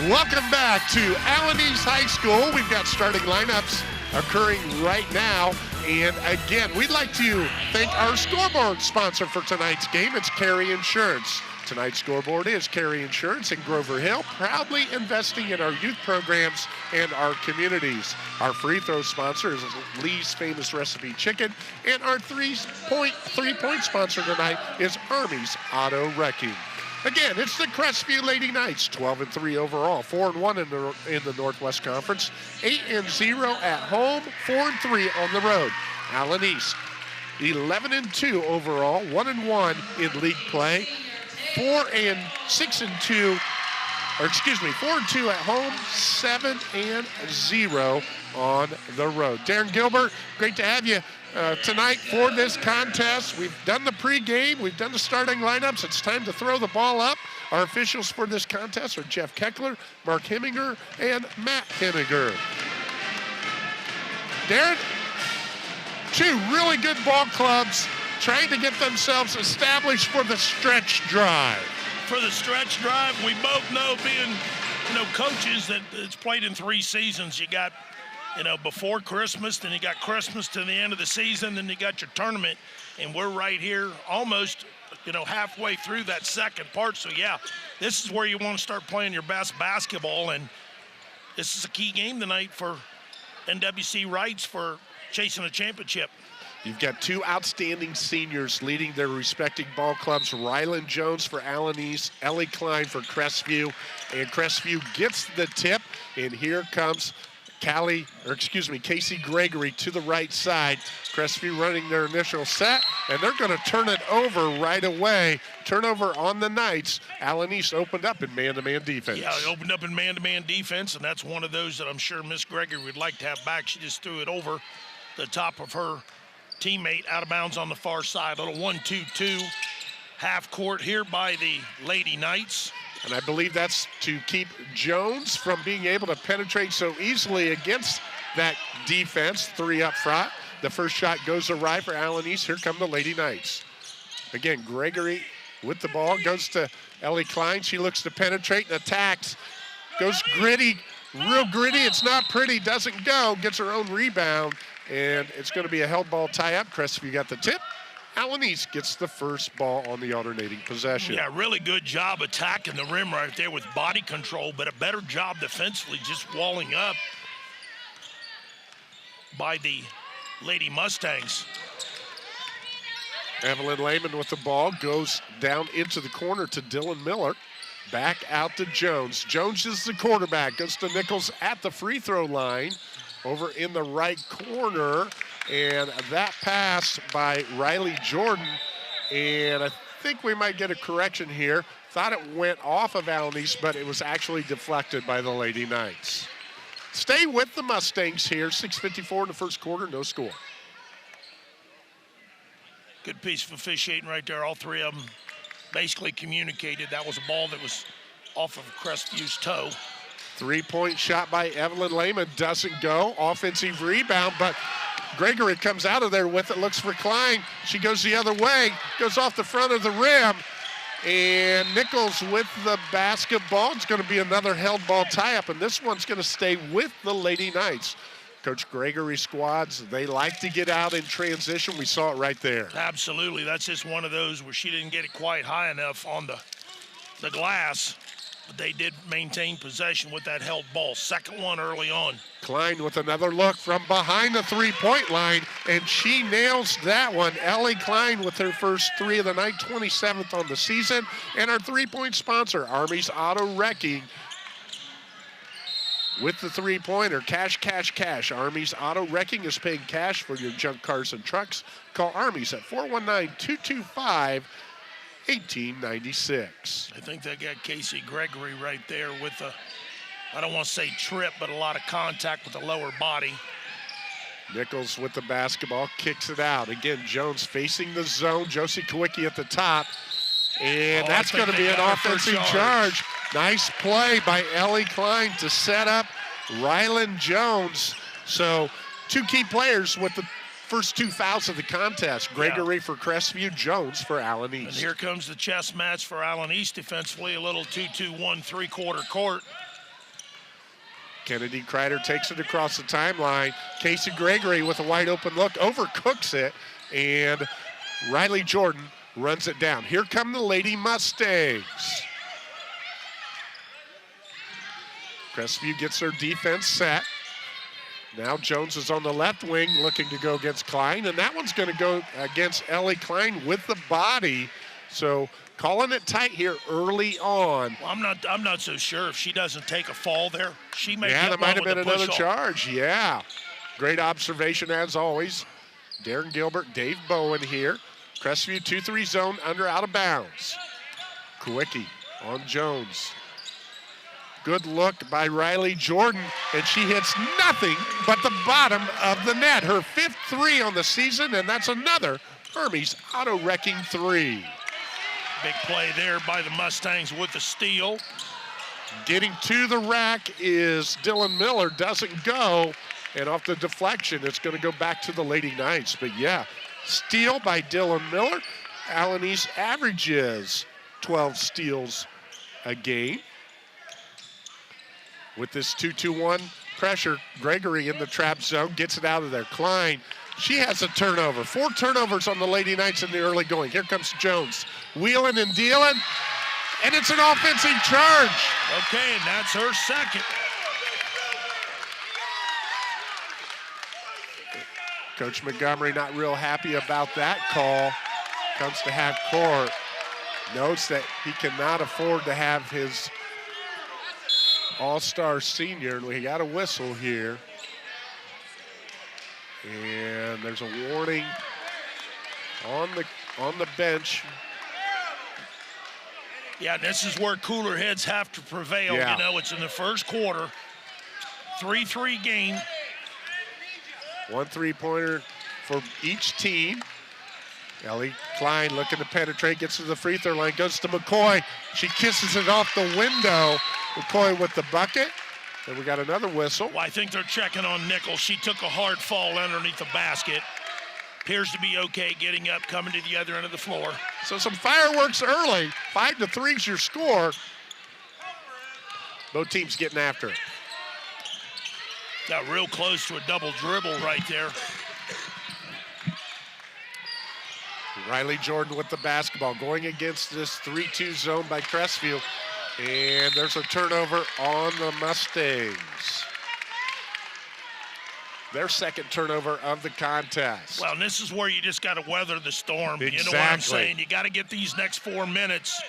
Welcome back to Allen East High School. We've got starting lineups occurring right now. And again, we'd like to thank our scoreboard sponsor for tonight's game. It's Carey Insurance. Tonight's scoreboard is Carey Insurance in Grover Hill, proudly investing in our youth programs and our communities. Our free throw sponsor is Lee's Famous Recipe Chicken. And our three-point sponsor tonight is Army's Auto Wrecking. Again, it's the Crestview Lady Knights, 12-3 overall, 4-1 in the Northwest Conference, 8-0 at home, 4-3 on the road. Allen East, 11-2 overall, 1-1 in league play, 4-2 at home, 7-0 on the road. Darren Gilbert, great to have you tonight for this contest. We've done the pregame, we've done the starting lineups. It's time to throw the ball up. Our officials for this contest are Jeff Keckler, Mark Heminger, and Matt Heminger. Darren, two really good ball clubs trying to get themselves established for the stretch drive. For the stretch drive, we both know, being coaches, that it's played in 3 seasons. You got before Christmas, then you got Christmas to the end of the season, then you got your tournament, and we're right here almost, halfway through that second part. So yeah, this is where you want to start playing your best basketball, and this is a key game tonight for NWC Rights for chasing a championship. You've got two outstanding seniors leading their respective ball clubs, Rylan Jones for Allen East, Ellie Klein for Crestview, and Crestview gets the tip, and here comes Casey Gregory to the right side. Crestview running their initial set, and they're going to turn it over right away. Turnover on the Knights. Allen East opened up in man-to-man defense. Yeah, it opened up in man-to-man defense, and that's one of those that I'm sure Miss Gregory would like to have back. She just threw it over the top of her teammate out of bounds on the far side. A little 1-2-2 half court here by the Lady Knights. And I believe that's to keep Jones from being able to penetrate so easily against that defense. 3 up front. The first shot goes awry for Allen East. Here come the Lady Knights. Again, Gregory with the ball, goes to Ellie Klein. She looks to penetrate and attacks. Goes gritty, real gritty. It's not pretty, doesn't go. Gets her own rebound, and it's going to be a held ball tie-up. Crestview got the tip. Allen East gets the first ball on the alternating possession. Yeah, really good job attacking the rim right there with body control, but a better job defensively just walling up by the Lady Mustangs. Evelyn Lehman with the ball, goes down into the corner to Dylan Miller. Back out to Jones. Jones is the quarterback, goes to Nichols at the free throw line over in the right corner. And that pass by Riley Jordan, and I think we might get a correction here. Thought it went off of Allen East, but it was actually deflected by the Lady Knights. Stay with the Mustangs here. 6:54 in the first quarter, no score. Good piece of officiating right there. All 3 of them basically communicated. That was a ball that was off of Crestview's toe. 3-point shot by Evelyn Lehman doesn't go. Offensive rebound, but Gregory comes out of there with it, looks for Klein. She goes the other way, goes off the front of the rim. And Nichols with the basketball. It's going to be another held ball tie-up, and this one's going to stay with the Lady Knights. Coach Gregory squads, they like to get out in transition. We saw it right there. Absolutely. That's just one of those where she didn't get it quite high enough on the glass. But they did maintain possession with that held ball. Second one early on. Klein with another look from behind the 3-point line, and she nails that one. Ellie Klein with her first 3 of the night, 27th on the season. And our 3-point sponsor, Army's Auto Wrecking, with the 3-pointer. Cash, cash, cash. Army's Auto Wrecking is paying cash for your junk cars and trucks. Call Army's at 419-225-1896. I think they got Casey Gregory right there with a, I don't want to say trip, but a lot of contact with the lower body. Nichols with the basketball, kicks it out. Again, Jones facing the zone. Josie Kowicki at the top. And that's going to be an offensive charge. Nice play by Ellie Klein to set up Rylan Jones. So 2 key players with the first 2 fouls of the contest. Gregory for Crestview, Jones for Allen East. And here comes the chess match for Allen East defensively. A little 2-2-1 3-quarter court. Kennedy Kreider takes it across the timeline. Casey Gregory with a wide open look, overcooks it, and Riley Jordan runs it down. Here come the Lady Mustangs. Crestview gets their defense set. Now Jones is on the left wing looking to go against Klein, and that one's going to go against Ellie Klein with the body. So calling it tight here early on. Well, I'm not so sure if she doesn't take a fall there. She may Yeah, get that might have one been with another the push-off. charge. Yeah. Great observation as always. Darren Gilbert, Dave Bowen here. Crestview 2-3 zone under out of bounds. Kowicki on Jones. Good look by Riley Jordan, and she hits nothing but the bottom of the net. Her 5th 3 on the season, and that's another Hermes auto-wrecking 3. Big play there by the Mustangs with the steal. Getting to the rack is Dylan Miller, doesn't go, and off the deflection, it's going to go back to the Lady Knights. But yeah, steal by Dylan Miller. Allen East averages 12 steals a game. With this 2-2-1 pressure, Gregory in the trap zone, gets it out of there. Klein, she has a turnover. 4 turnovers on the Lady Knights in the early going. Here comes Jones, wheeling and dealing, and it's an offensive charge. Okay, and that's her second. Coach Montgomery not real happy about that call. Comes to half court. Notes that he cannot afford to have his all-star senior, and we got a whistle here. And there's a warning on the bench. Yeah, this is where cooler heads have to prevail. Yeah. You know, it's in the first quarter. 3-3 game. 1 3-pointer for each team. Ellie Klein looking to penetrate, gets to the free throw line, goes to McCoy. She kisses it off the window. McCoy with the bucket. And we got another whistle. Well, I think they're checking on Nichols. She took a hard fall underneath the basket. Appears to be okay getting up, coming to the other end of the floor. So some fireworks early. 5-3 is your score. Both teams getting after it. Got real close to a double dribble right there. Riley Jordan with the basketball, going against this 3-2 zone by Crestview. And there's a turnover on the Mustangs. Their second turnover of the contest. Well, and this is where you just got to weather the storm. Exactly. You know what I'm saying? You got to get these next 4 minutes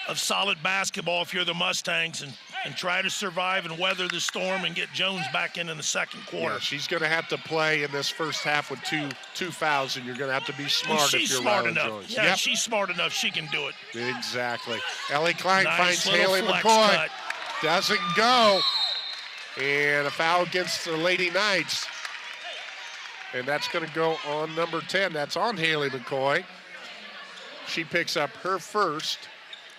of solid basketball if you're the Mustangs and try to survive and weather the storm and get Jones back in the second quarter. Yeah, she's going to have to play in this first half with two fouls, and you're going to have to be smart And she's if you're smart Riley enough. Jones. Yeah, Yep. she's smart enough. She can do it. Exactly. Ellie Klein Nice finds little Haley flex McCoy. cut. Doesn't go. And a foul against the Lady Knights. And that's going to go on number 10. That's on Haley McCoy. She picks up her first.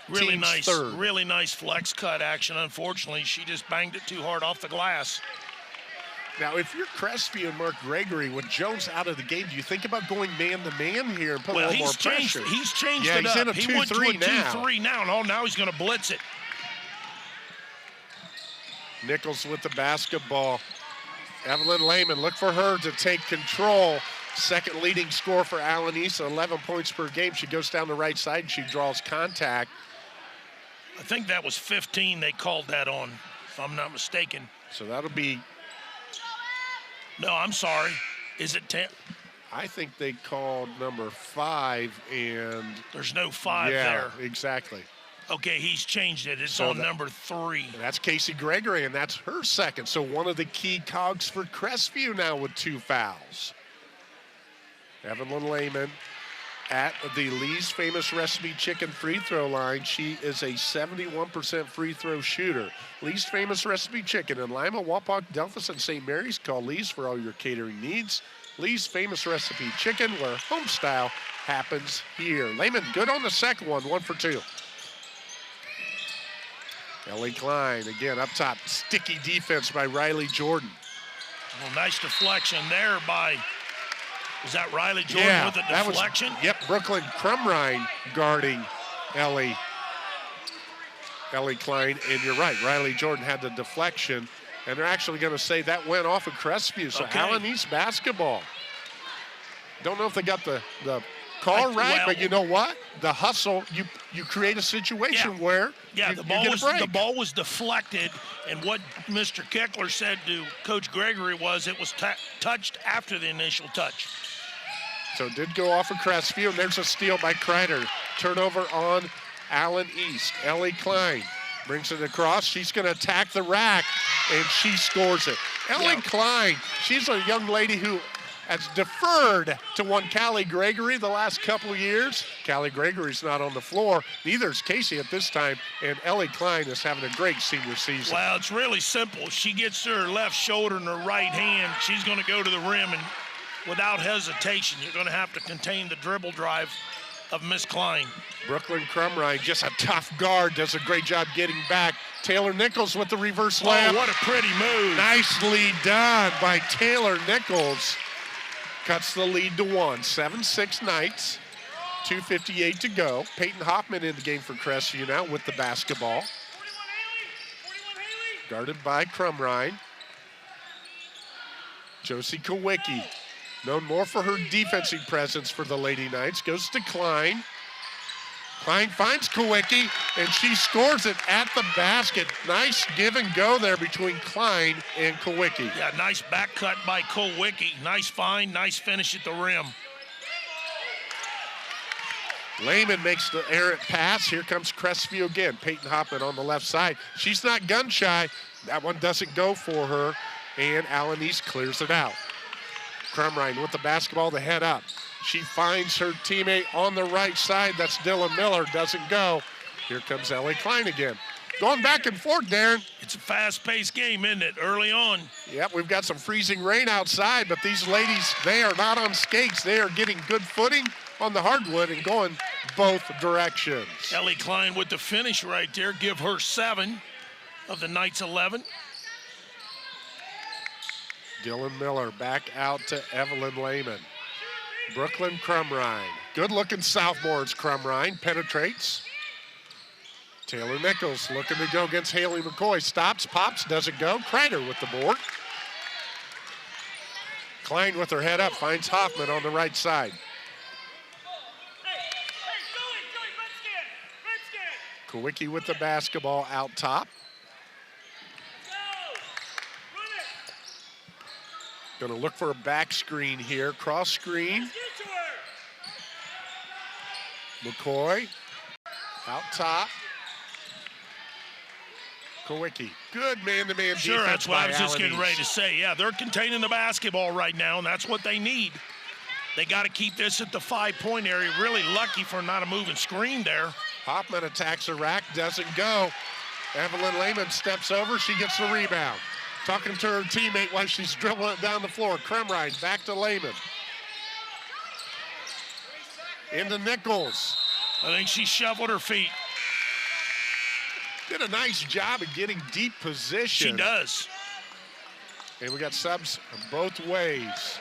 Really team's nice, third. really nice flex cut action. Unfortunately, she just banged it too hard off the glass. Now, if you're Crestview and Mark Gregory with Jones out of the game, do you think about going man-to-man here and put a little more pressure? He's changed Yeah, it he's up. in a He went to a 2-3 now. 2-3 now. Now he's going to blitz it. Nichols with the basketball. Evelyn Lehman, look for her to take control. Second leading scorer for Allen East, 11 points per game. She goes down the right side and she draws contact. I think that was 15 they called that on, if I'm not mistaken. So that'll be, No, I'm sorry. Is it 10? I think they called number 5 and. There's no 5 yeah, there. exactly. Okay, he's changed it. It's So on number 3. And that's Casey Gregory, and that's her second. So one of the key cogs for Crestview now with 2 fouls. Evelyn Lehman at the Lee's Famous Recipe Chicken free throw line. She is a 71% free throw shooter. Lee's Famous Recipe Chicken in Lima, Wapak, Delphus, and St. Mary's. Call Lee's for all your catering needs. Lee's Famous Recipe Chicken, where home style happens here. Lehman good on the second one, 1 for 2. Ellie Klein, again, up top. Sticky defense by Riley Jordan. Well, nice deflection there by, is that Riley Jordan with a deflection? Yep, Brooklyn Crumrine guarding Ellie Klein. And you're right, Riley Jordan had the deflection. And they're actually going to say that went off of Crestview. So Okay. Allen East basketball. Don't know if they got the call right, well, but you know what? The hustle, you create a situation where yeah, you the get a break. the ball was deflected, and what Mr. Kickler said to Coach Gregory was it was touched after the initial touch. So it did go off of Crestview, and there's a steal by Kreider. Turnover on Allen East. Ellie Klein brings it across. She's going to attack the rack, and she scores it. Ellie Klein, she's a young lady who has deferred to one Callie Gregory the last couple of years. Callie Gregory's not on the floor. Neither is Casey at this time, and Ellie Klein is having a great senior season. Well, it's really simple. She gets to her left shoulder and her right hand. She's going to go to the rim, and without hesitation, you're going to have to contain the dribble drive of Miss Klein. Brooklyn Crumrine, just a tough guard, does a great job getting back. Taylor Nichols with the reverse layup. Oh, what a pretty move. Nicely done by Taylor Nichols. Cuts the lead to 1. 7-6 Knights. 2:58 to go. Peyton Hoffman in the game for Crestview now with the basketball. Guarded by Crumrine. Josie Kowicki, known more for her defensive presence for the Lady Knights, goes to Klein. Klein finds Kowicki, and she scores it at the basket. Nice give and go there between Klein and Kowicki. Yeah, nice back cut by Kowicki. Nice find, nice finish at the rim. Lehman makes the errant pass. Here comes Crestview again. Peyton Hoffman on the left side. She's not gun shy. That one doesn't go for her, and Allen East clears it out. Crumrine with the basketball, the head up. She finds her teammate on the right side. That's Dylan Miller. Doesn't go. Here comes Ellie Klein again. Going back and forth, Darren. It's a fast-paced game, isn't it, early on? Yep, we've got some freezing rain outside, but these ladies, they are not on skates. They are getting good footing on the hardwood and going both directions. Ellie Klein with the finish right there. Give her 7 of the Knights' 11. Dylan Miller back out to Evelyn Lehman. Brooklyn Crumrine. Good-looking sophomores, Crumrine. Penetrates. Taylor Nichols looking to go against Haley McCoy. Stops, pops, doesn't go. Kreider with the board. Klein with her head up, finds Hoffman on the right side. Kowicki with the basketball out top. Going to look for a back screen here. Cross screen. McCoy out top. Kowicki. Good man-to-man defense. Sure, that's what I was just Allen getting ready East. to say. Yeah, they're containing the basketball right now, and that's what they need. They got to keep this at the 5-point area. Really lucky for not a moving screen there. Hoffman attacks the rack, doesn't go. Evelyn Lehman steps over, she gets the rebound. Talking to her teammate while she's dribbling it down the floor. Crumrine back to Lehman. Into Nichols. I think she shoveled her feet. Did a nice job of getting deep position. She does. And we got subs both ways.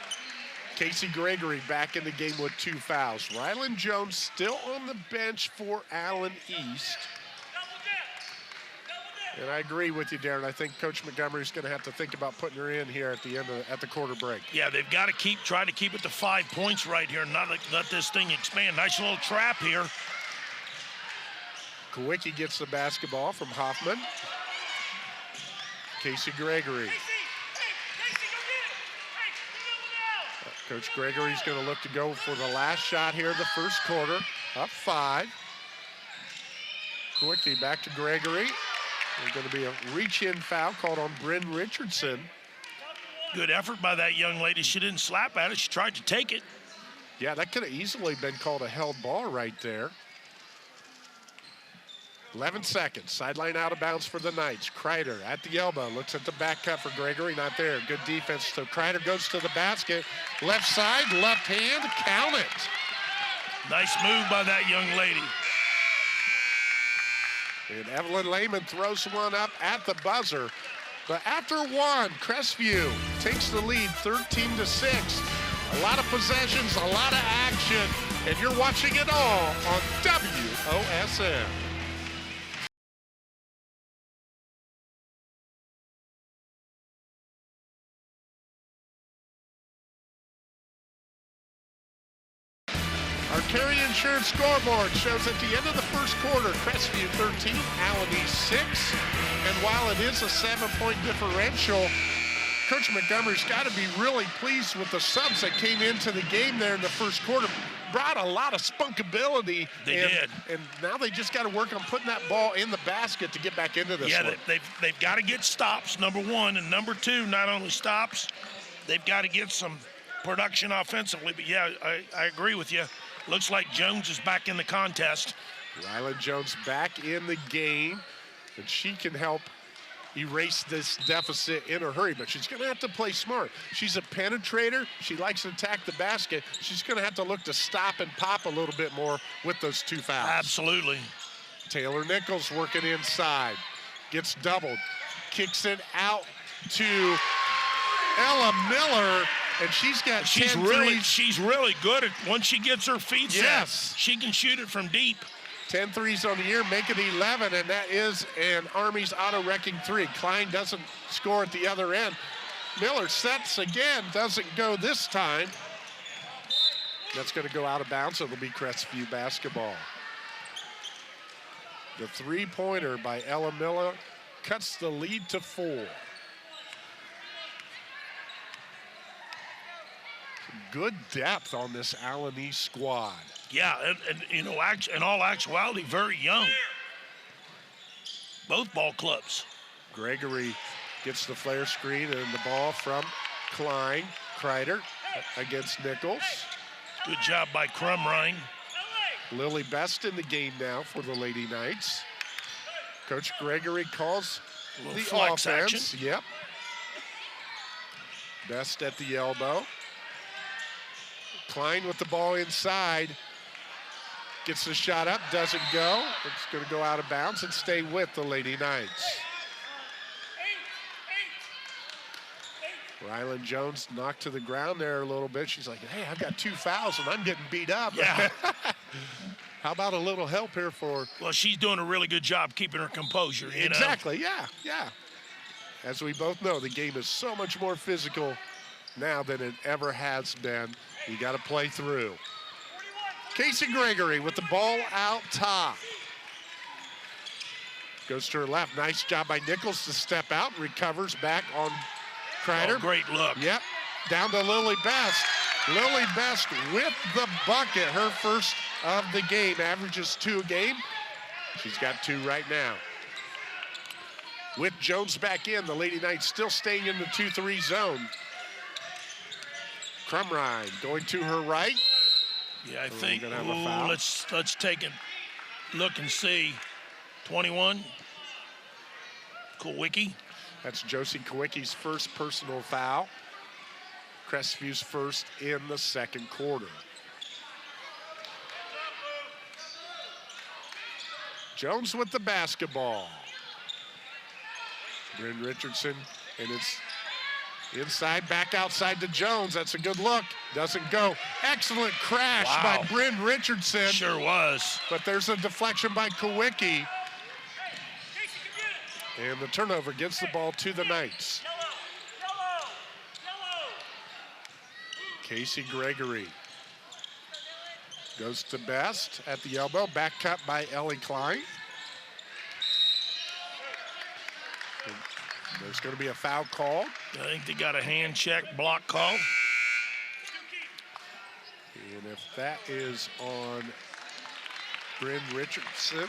Casey Gregory back in the game with 2 fouls. Rylan Jones still on the bench for Allen East. And I agree with you, Darren. I think Coach Montgomery's going to have to think about putting her in here at the end of at the quarter break. Yeah, they've got to try to keep it to 5 points right here, not let this thing expand. Nice little trap here. Kowicki gets the basketball from Hoffman. Casey Gregory. Coach Gregory's going to look to go for the last shot here of the first quarter. Up 5. Kowicki back to Gregory. There's going to be a reach-in foul called on Bryn Richardson. Good effort by that young lady. She didn't slap at it. She tried to take it. Yeah, that could have easily been called a held ball right there. 11 seconds. Sideline out of bounds for the Knights. Kreider at the elbow. Looks at the back cut for Gregory. Not there. Good defense. So Kreider goes to the basket. Left side, left hand. Count it. Nice move by that young lady. And Evelyn Lehman throws one up at the buzzer. But after one, Crestview takes the lead 13-6. A lot of possessions, a lot of action, and you're watching it all on WOSN. Our Carry Insurance scoreboard shows at the end of the first quarter, Crestview 13, Alany 6. And while it is a 7-point differential, Coach Montgomery's got to be really pleased with the subs that came into the game there in the first quarter. Brought a lot of spunkability. They did. And now they just got to work on putting that ball in the basket to get back into this one. Yeah, they've got to get stops, number one. And number two, not only stops, they've got to get some production offensively. But, yeah, I agree with you. Looks like Jones is back in the contest. Rylan Jones back in the game. And she can help erase this deficit in a hurry, but she's going to have to play smart. She's a penetrator. She likes to attack the basket. She's going to have to look to stop and pop a little bit more with those 2 fouls. Absolutely. Taylor Nichols working inside. Gets doubled. Kicks it out to Ella Miller, and she's got 10 threes. She's really good at once she gets her feet set. She can shoot it from deep. 10 threes on the year, make it 11, and that is an Army's auto-wrecking 3. Klein doesn't score at the other end. Miller sets again, doesn't go this time. That's going to go out of bounds, so it'll be Crestview basketball. The 3-pointer by Ella Miller cuts the lead to 4. Good depth on this Alany squad. Yeah, and you know, in all actuality, very young. Both ball clubs. Gregory gets the flare screen and the ball from Klein. Kreider against Nichols. Good job by Crumrine. Lily Best in the game now for the Lady Knights. Coach Gregory calls the flex offense. action. Yep. Best at the elbow. Klein with the ball inside. Gets the shot up, doesn't go. It's going to go out of bounds and stay with the Lady Knights. Rylan Jones knocked to the ground there a little bit. She's like, hey, I've got 2 fouls and I'm getting beat up. Yeah. How about a little help here for... Well, she's doing a really good job keeping her composure, you Exactly, yeah. As we both know, the game is so much more physical now than it ever has been. You got to play through. Casey Gregory with the ball out top. Goes to her left. Nice job by Nichols to step out and recovers back on Kreider. Oh, great look. Yep. Down to Lily Best. Lily Best with the bucket. Her first of the game. Averages 2 a game. She's got 2 right now. With Jones back in, the Lady Knights still staying in the 2-3 zone. Crumrine going to her right. Yeah, I think let's take a look and see. 21, Kowicki. That's Josie Kowicki's first personal foul. Crestview's first in the second quarter. Jones with the basketball. Bryn Richardson, and it's inside, back outside to Jones. That's a good look. Doesn't go. Excellent crash by Bryn Richardson. Sure was. But there's a deflection by Kowicki. And the turnover gives the ball to the Knights. Casey Gregory goes to Best at the elbow. Back cut by Ellie Klein. There's going to be a foul call. I think they got a hand check block call. And if that is on Bryn Richardson.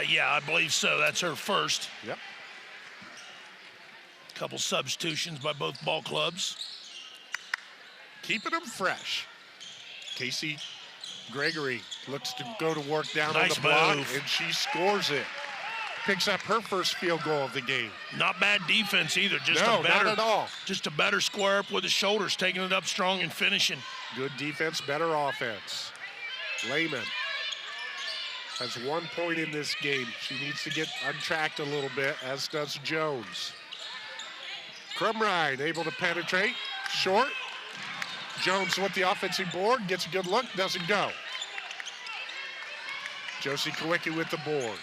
Yeah, I believe so. That's her first. Yep. Couple substitutions by both ball clubs. Keeping them fresh. Casey Gregory looks to go to work down Nice on the block, move. and she scores it. Picks up her first field goal of the game. Not bad defense either. Not at all. Just a better square up with the shoulders, taking it up strong and finishing. Good defense, better offense. Lehman has 1 point in this game. She needs to get untracked a little bit, as does Jones. Crumrine able to penetrate. Short. Jones with the offensive board. Gets a good look. Doesn't go. Josie Kowicki with the board.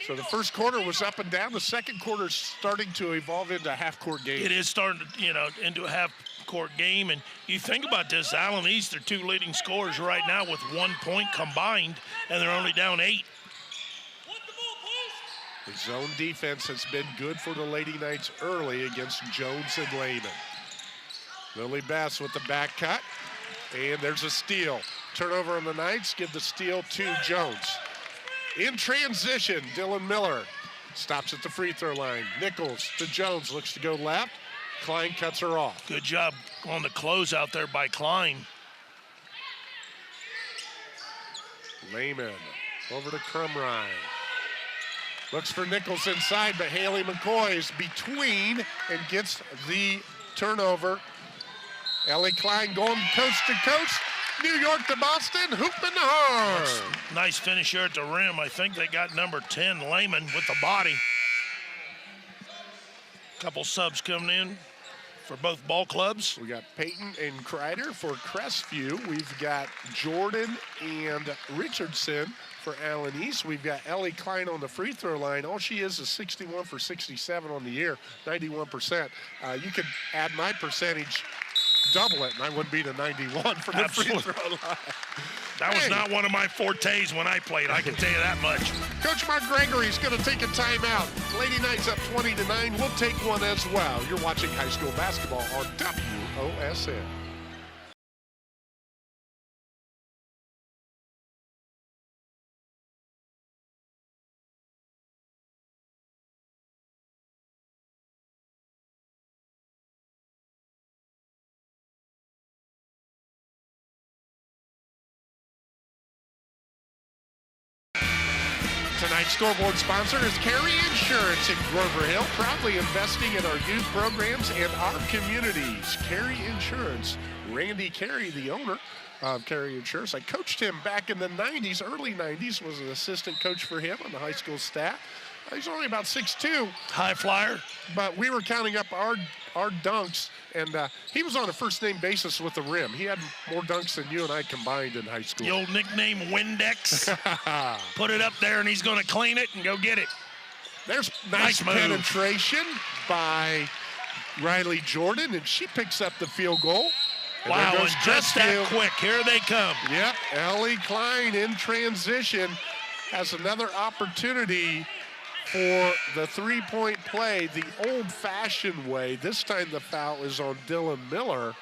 So the first quarter was up and down. The second quarter is starting to evolve into a half-court game. It is starting to, into a half-court game. And you think about this, Allen East, their 2 leading scorers right now with 1 point combined, and they're only down 8. The zone defense has been good for the Lady Knights early against Jones and Lehman. Lily Bess with the back cut, and there's a steal. Turnover on the Knights, give the steal to Jones. In transition, Dylan Miller stops at the free throw line. Nichols to Jones, looks to go left. Klein cuts her off. Good job on the close out there by Klein. Lehman over to Crumrine. Looks for Nichols inside, but Haley McCoy is between and gets the turnover. Ellie Klein going coast to coast. New York to Boston, hooping hard. Nice finish here at the rim. I think they got number 10, Lehman, with the body. Couple subs coming in for both ball clubs. We got Peyton and Kreider for Crestview. We've got Jordan and Richardson for Allen East. We've got Ellie Klein on the free throw line. All she is 61 for 67 on the year, 91%. You could add my percentage, double it, and I wouldn't be to 91 from the free throw line. That was not one of my fortes when I played, I can tell you that much. Coach Mark Gregory's going to take a timeout. Lady Knights up 20-9. We'll take one as well. You're watching high school basketball on WOSN. Tonight's scoreboard sponsor is Carey Insurance in Grover Hill, proudly investing in our youth programs and our communities. Carey Insurance. Randy Carey, the owner of Carey Insurance. I coached him back in the 90s, early 90s, was an assistant coach for him on the high school staff. He's only about 6'2". High flyer. But we were counting up our dunks, and he was on a first-name basis with the rim. He had more dunks than you and I combined in high school. The old nickname Windex. Put it up there, and he's going to clean it and go get it. There's nice penetration by Riley Jordan, and she picks up the field goal. And wow, there goes and just that quick. Here they come. Yep, Ellie Klein in transition has another opportunity for the three-point play the old-fashioned way. This time the foul is on Dylan Miller.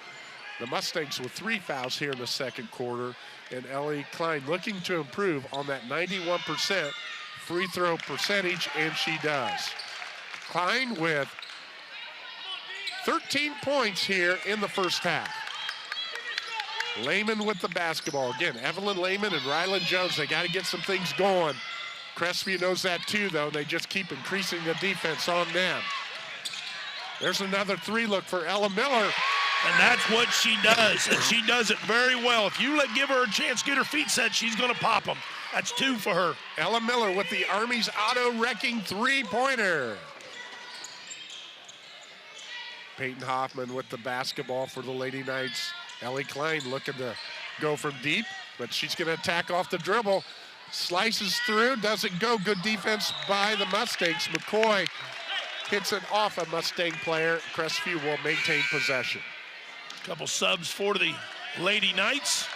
The Mustangs with 3 fouls here in the second quarter, and Ellie Klein looking to improve on that 91% free throw percentage, and she does. Klein with 13 points here in the first half. Lehman with the basketball. Again, Evelyn Lehman and Rylan Jones, they got to get some things going. Crestview knows that too, though. They just keep increasing the defense on them. There's another 3-look for Ella Miller. And that's what she does, and she does it very well. If you give her a chance, get her feet set, she's going to pop them. That's 2 for her. Ella Miller with the Army's auto-wrecking 3-pointer. Peyton Hoffman with the basketball for the Lady Knights. Ellie Klein looking to go from deep, but she's going to attack off the dribble. Slices through, doesn't go. Good defense by the Mustangs. McCoy hits it off a Mustang player. Crestview will maintain possession. Couple subs for the Lady Knights.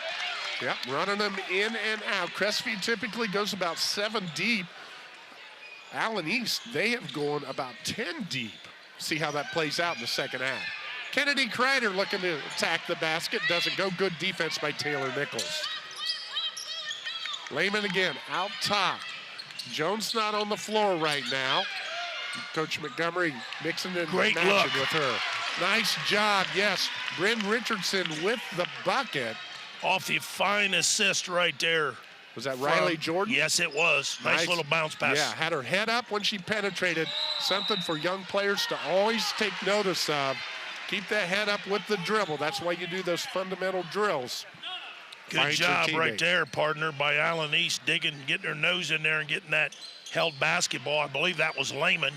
Yep, running them in and out. Crestview typically goes about 7 deep. Allen East, they have gone about 10 deep. See how that plays out in the second half. Kennedy Kreider looking to attack the basket. Doesn't go. Good defense by Taylor Nichols. Lehman again, out top. Jones not on the floor right now. Coach Montgomery mixing and matching with her. Nice job, yes. Bryn Richardson with the bucket. Off the fine assist right there. Was that Riley Jordan? Yes, it was. Nice little bounce pass. Yeah, had her head up when she penetrated. Something for young players to always take notice of. Keep that head up with the dribble. That's why you do those fundamental drills. Good job right there, partner, by Allen East, digging, getting her nose in there and getting that held basketball. I believe that was Lehman.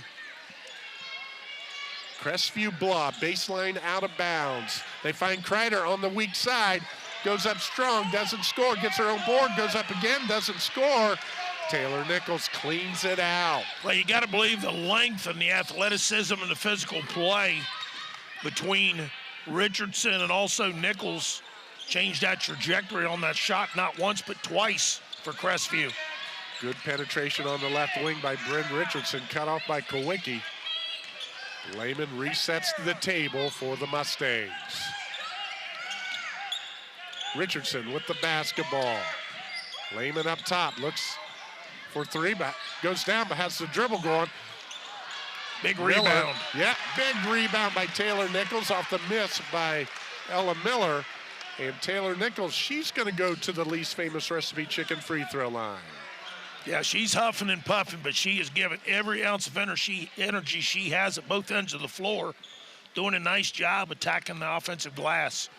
Crestview blob, baseline out of bounds. They find Kreider on the weak side. Goes up strong, doesn't score, gets her own board, goes up again, doesn't score. Taylor Nichols cleans it out. Well, you got to believe the length and the athleticism and the physical play between Richardson and also Nichols changed that trajectory on that shot not once but twice for Crestview. Good penetration on the left wing by Bryn Richardson, cut off by Kowicki. Lehman resets the table for the Mustangs. Richardson with the basketball. Lehman up top, looks for three, but goes down, but has the dribble going. Big rebound. Yeah, big rebound by Taylor Nichols off the miss by Ella Miller. And Taylor Nichols, she's going to go to the least famous recipe chicken free throw line. Yeah, she's huffing and puffing, but she is giving every ounce of energy she has at both ends of the floor, doing a nice job attacking the offensive glass.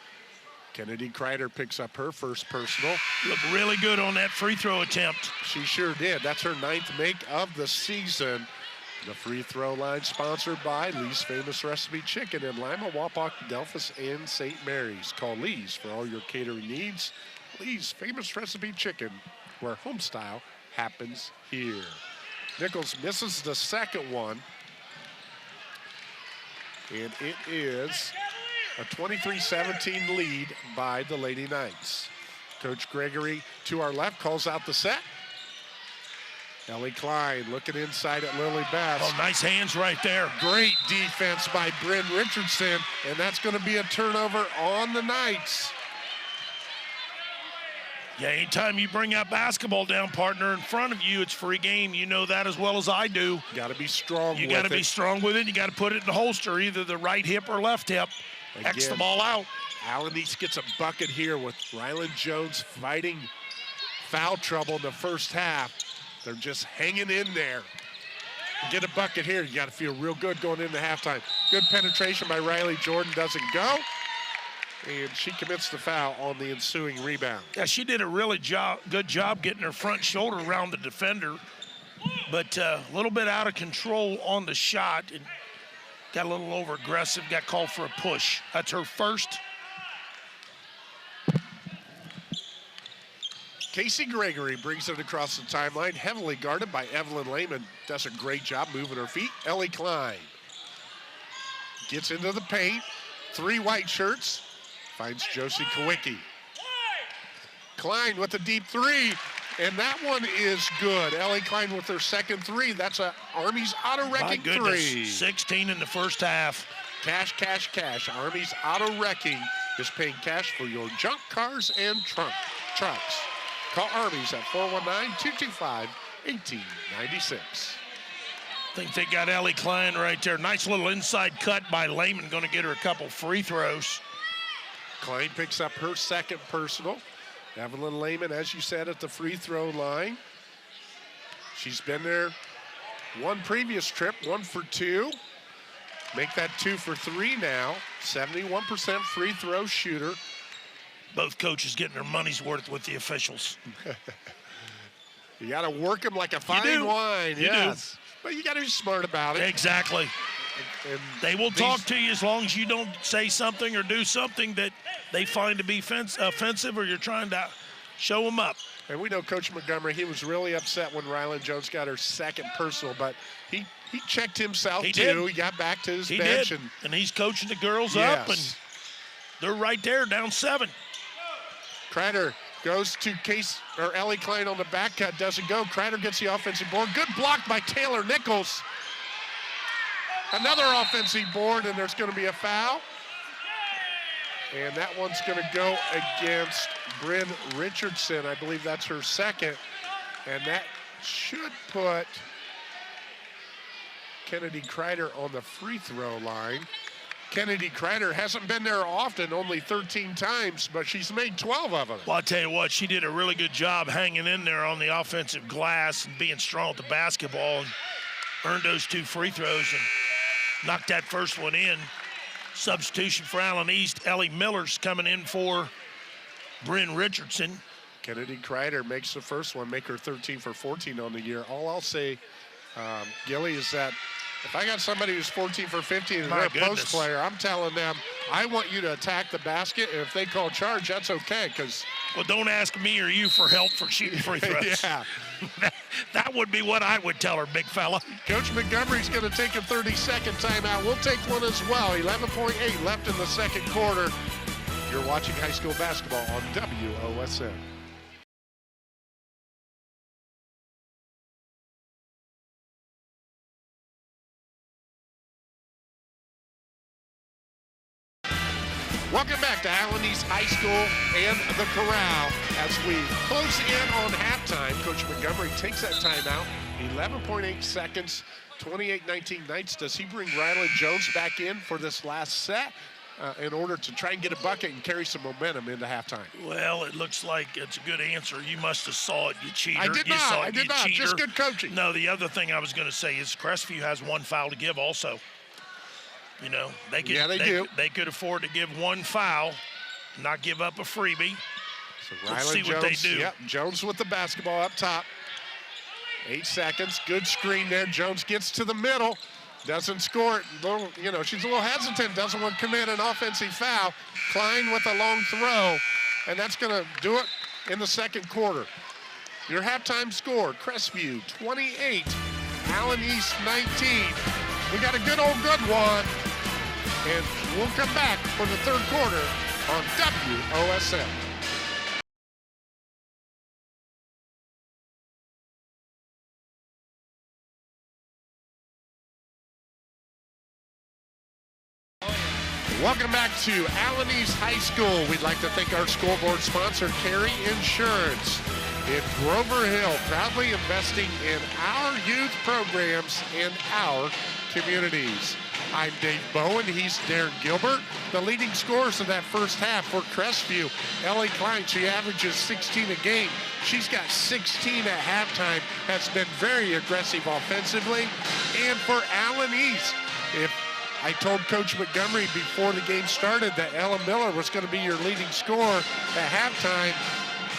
Kennedy Kreider picks up her first personal. Looked really good on that free throw attempt. She sure did. That's her 9th make of the season. The free throw line sponsored by Lee's Famous Recipe Chicken in Lima, Wapak, Delphus, and St. Mary's. Call Lee's for all your catering needs. Lee's Famous Recipe Chicken, where home style happens here. Nichols misses the second one. And it is a 23-17 lead by the Lady Knights. Coach Gregory to our left calls out the set. Ellie Klein looking inside at Lily Bass. Oh, nice hands right there. Great defense by Bryn Richardson, and that's going to be a turnover on the Knights. Yeah, anytime you bring that basketball down, partner, in front of you, it's free game. You know that as well as I do. Got to be strong with it. You got to be strong with it. You got to put it in the holster, either the right hip or left hip. X the ball out. Allen East gets a bucket here with Ryland Jones fighting foul trouble in the first half. They're just hanging in there. Get a bucket here. You got to feel real good going into halftime. Good penetration by Riley Jordan. Doesn't go. And she commits the foul on the ensuing rebound. Yeah, she did a really good job getting her front shoulder around the defender, but a little bit out of control on the shot and got a little over aggressive, got called for a push. That's her first. Casey Gregory brings it across the timeline, heavily guarded by Evelyn Lehman. Does a great job moving her feet. Ellie Klein gets into the paint. 3 white shirts. Finds Josie Kowicki. Klein with a deep 3, and that one is good. Ellie Klein with her second 3. That's a Army's auto-wrecking 3. 16 in the first half. Cash, cash, cash. Army's auto-wrecking is paying cash for your junk cars and trucks. Call Arby's at 419-225-1896. I think they got Ellie Klein right there. Nice little inside cut by Lehman, going to get her a couple free throws. Klein picks up her second personal. Evelyn Lehman, as you said, at the free throw line. She's been there one previous trip, 1 for 2. Make that 2 for 3 now. 71% free throw shooter. Both coaches getting their money's worth with the officials. You got to work them like a fine wine. You do. But you got to be smart about it. Exactly. And they will talk to you as long as you don't say something or do something that they find to be offensive or you're trying to show them up. And we know Coach Montgomery, he was really upset when Ryland Jones got her second personal, but he checked himself too. He got back to his bench. And he's coaching the girls up, and they're right there, down 7. Kreider goes to Ellie Klein on the back cut, doesn't go. Kreider gets the offensive board. Good block by Taylor Nichols. Another offensive board, and there's going to be a foul. And that one's going to go against Bryn Richardson. I believe that's her second. And that should put Kennedy Kreider on the free throw line. Kennedy Kreider hasn't been there often, only 13 times, but she's made 12 of them. Well, I'll tell you what, she did a really good job hanging in there on the offensive glass and being strong at the basketball and earned those 2 free throws and knocked that first one in. Substitution for Allen East. Ellie Miller's coming in for Bryn Richardson. Kennedy Kreider makes the first one, make her 13 for 14 on the year. All I'll say, Gilly, is that if I got somebody who's 14 for 15 and they're a post player, I'm telling them, I want you to attack the basket, and if they call charge, that's okay, because Well, don't ask me or you for help for shooting free throws. Yeah. That would be what I would tell her, big fella. Coach Montgomery's going to take a 30-second timeout. We'll take one as well. 11.8 left in the second quarter. You're watching high school basketball on WOSN. Welcome back to Allen East High School and the Corral. As we close in on halftime, Coach Montgomery takes that timeout. 11.8 seconds, 28-19 Knights. Does he bring Ryland Jones back in for this last set in order to try and get a bucket and carry some momentum into halftime? Well, it looks like it's a good answer. You must have saw it, you cheater. I did not. Just good coaching. No, the other thing I was going to say is Crestview has one foul to give also. You know, they could afford to give one foul, not give up a freebie. So Ryland see Jones, what they do. Yep, Jones with the basketball up top. 8 seconds, good screen there. Jones gets to the middle, doesn't score it. She's a little hesitant, doesn't want to commit an offensive foul. Klein with a long throw, and that's going to do it in the second quarter. Your halftime score, Crestview 28, Allen East 19. We got a good one, and we'll come back for the third quarter on WOSN. Welcome back to Allen East High School. We'd like to thank our scoreboard sponsor, Carey Insurance. In Grover Hill, proudly investing in our youth programs and our communities. I'm Dave Bowen, he's Darren Gilbert. The leading scorers of that first half for Crestview, Ellie Klein, she averages 16 a game. She's got 16 at halftime, has been very aggressive offensively. And for Allen East, if I told Coach Montgomery before the game started that Ella Miller was going to be your leading scorer at halftime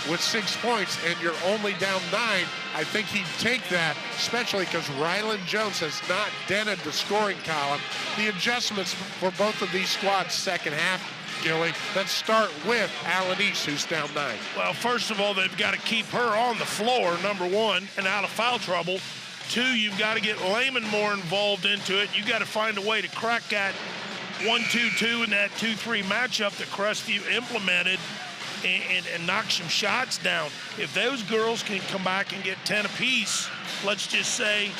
with 6 points, and you're only down 9, I think he'd take that, especially because Ryland Jones has not dented the scoring column. The adjustments for both of these squads second half, Gilly. Let's start with Allen East, who's down 9. Well, first of all, they've got to keep her on the floor, number one, and out of foul trouble. 2, you've got to get Lehman more involved into it. You've got to find a way to crack that 1-2-2 and that 2-3 matchup that Crestview implemented and knock some shots down. If those girls can come back and get 10 apiece, let's just say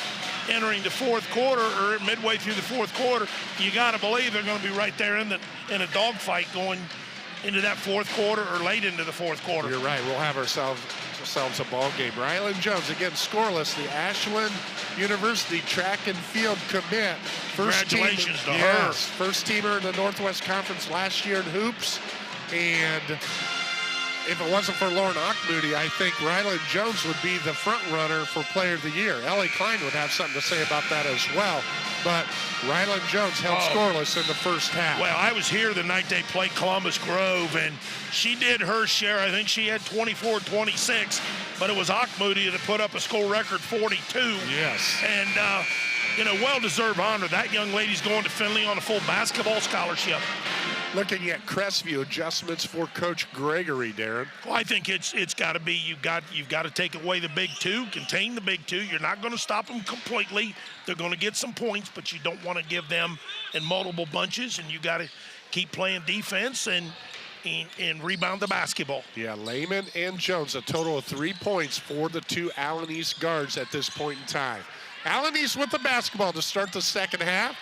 entering the fourth quarter or midway through the fourth quarter, you got to believe they're going to be right there in a dogfight going into that fourth quarter or late into the fourth quarter. You're right. We'll have ourselves a ball game. Ryland Jones, again, scoreless. The Ashland University track and field commit. Congratulations to her. First teamer in the Northwest Conference last year in hoops. And if it wasn't for Lauren Ochmoody, I think Ryland Jones would be the front runner for Player of the Year. Ellie Klein would have something to say about that as well. But Ryland Jones held scoreless in the first half. Well, I was here the night they played Columbus Grove, and she did her share. I think she had 24-26, but it was Ochmoody that put up a school record 42. Yes. And, well-deserved honor. That young lady's going to Findlay on a full basketball scholarship. Looking at Crestview adjustments for Coach Gregory, Darren. Well, I think it's got to be you've got to take away the big 2, contain the big 2. You're not going to stop them completely. They're going to get some points, but you don't want to give them in multiple bunches, and you got to keep playing defense and rebound the basketball. Yeah, Lehman and Jones, a total of 3 points for the 2 Allen East guards at this point in time. Allen East with the basketball to start the second half.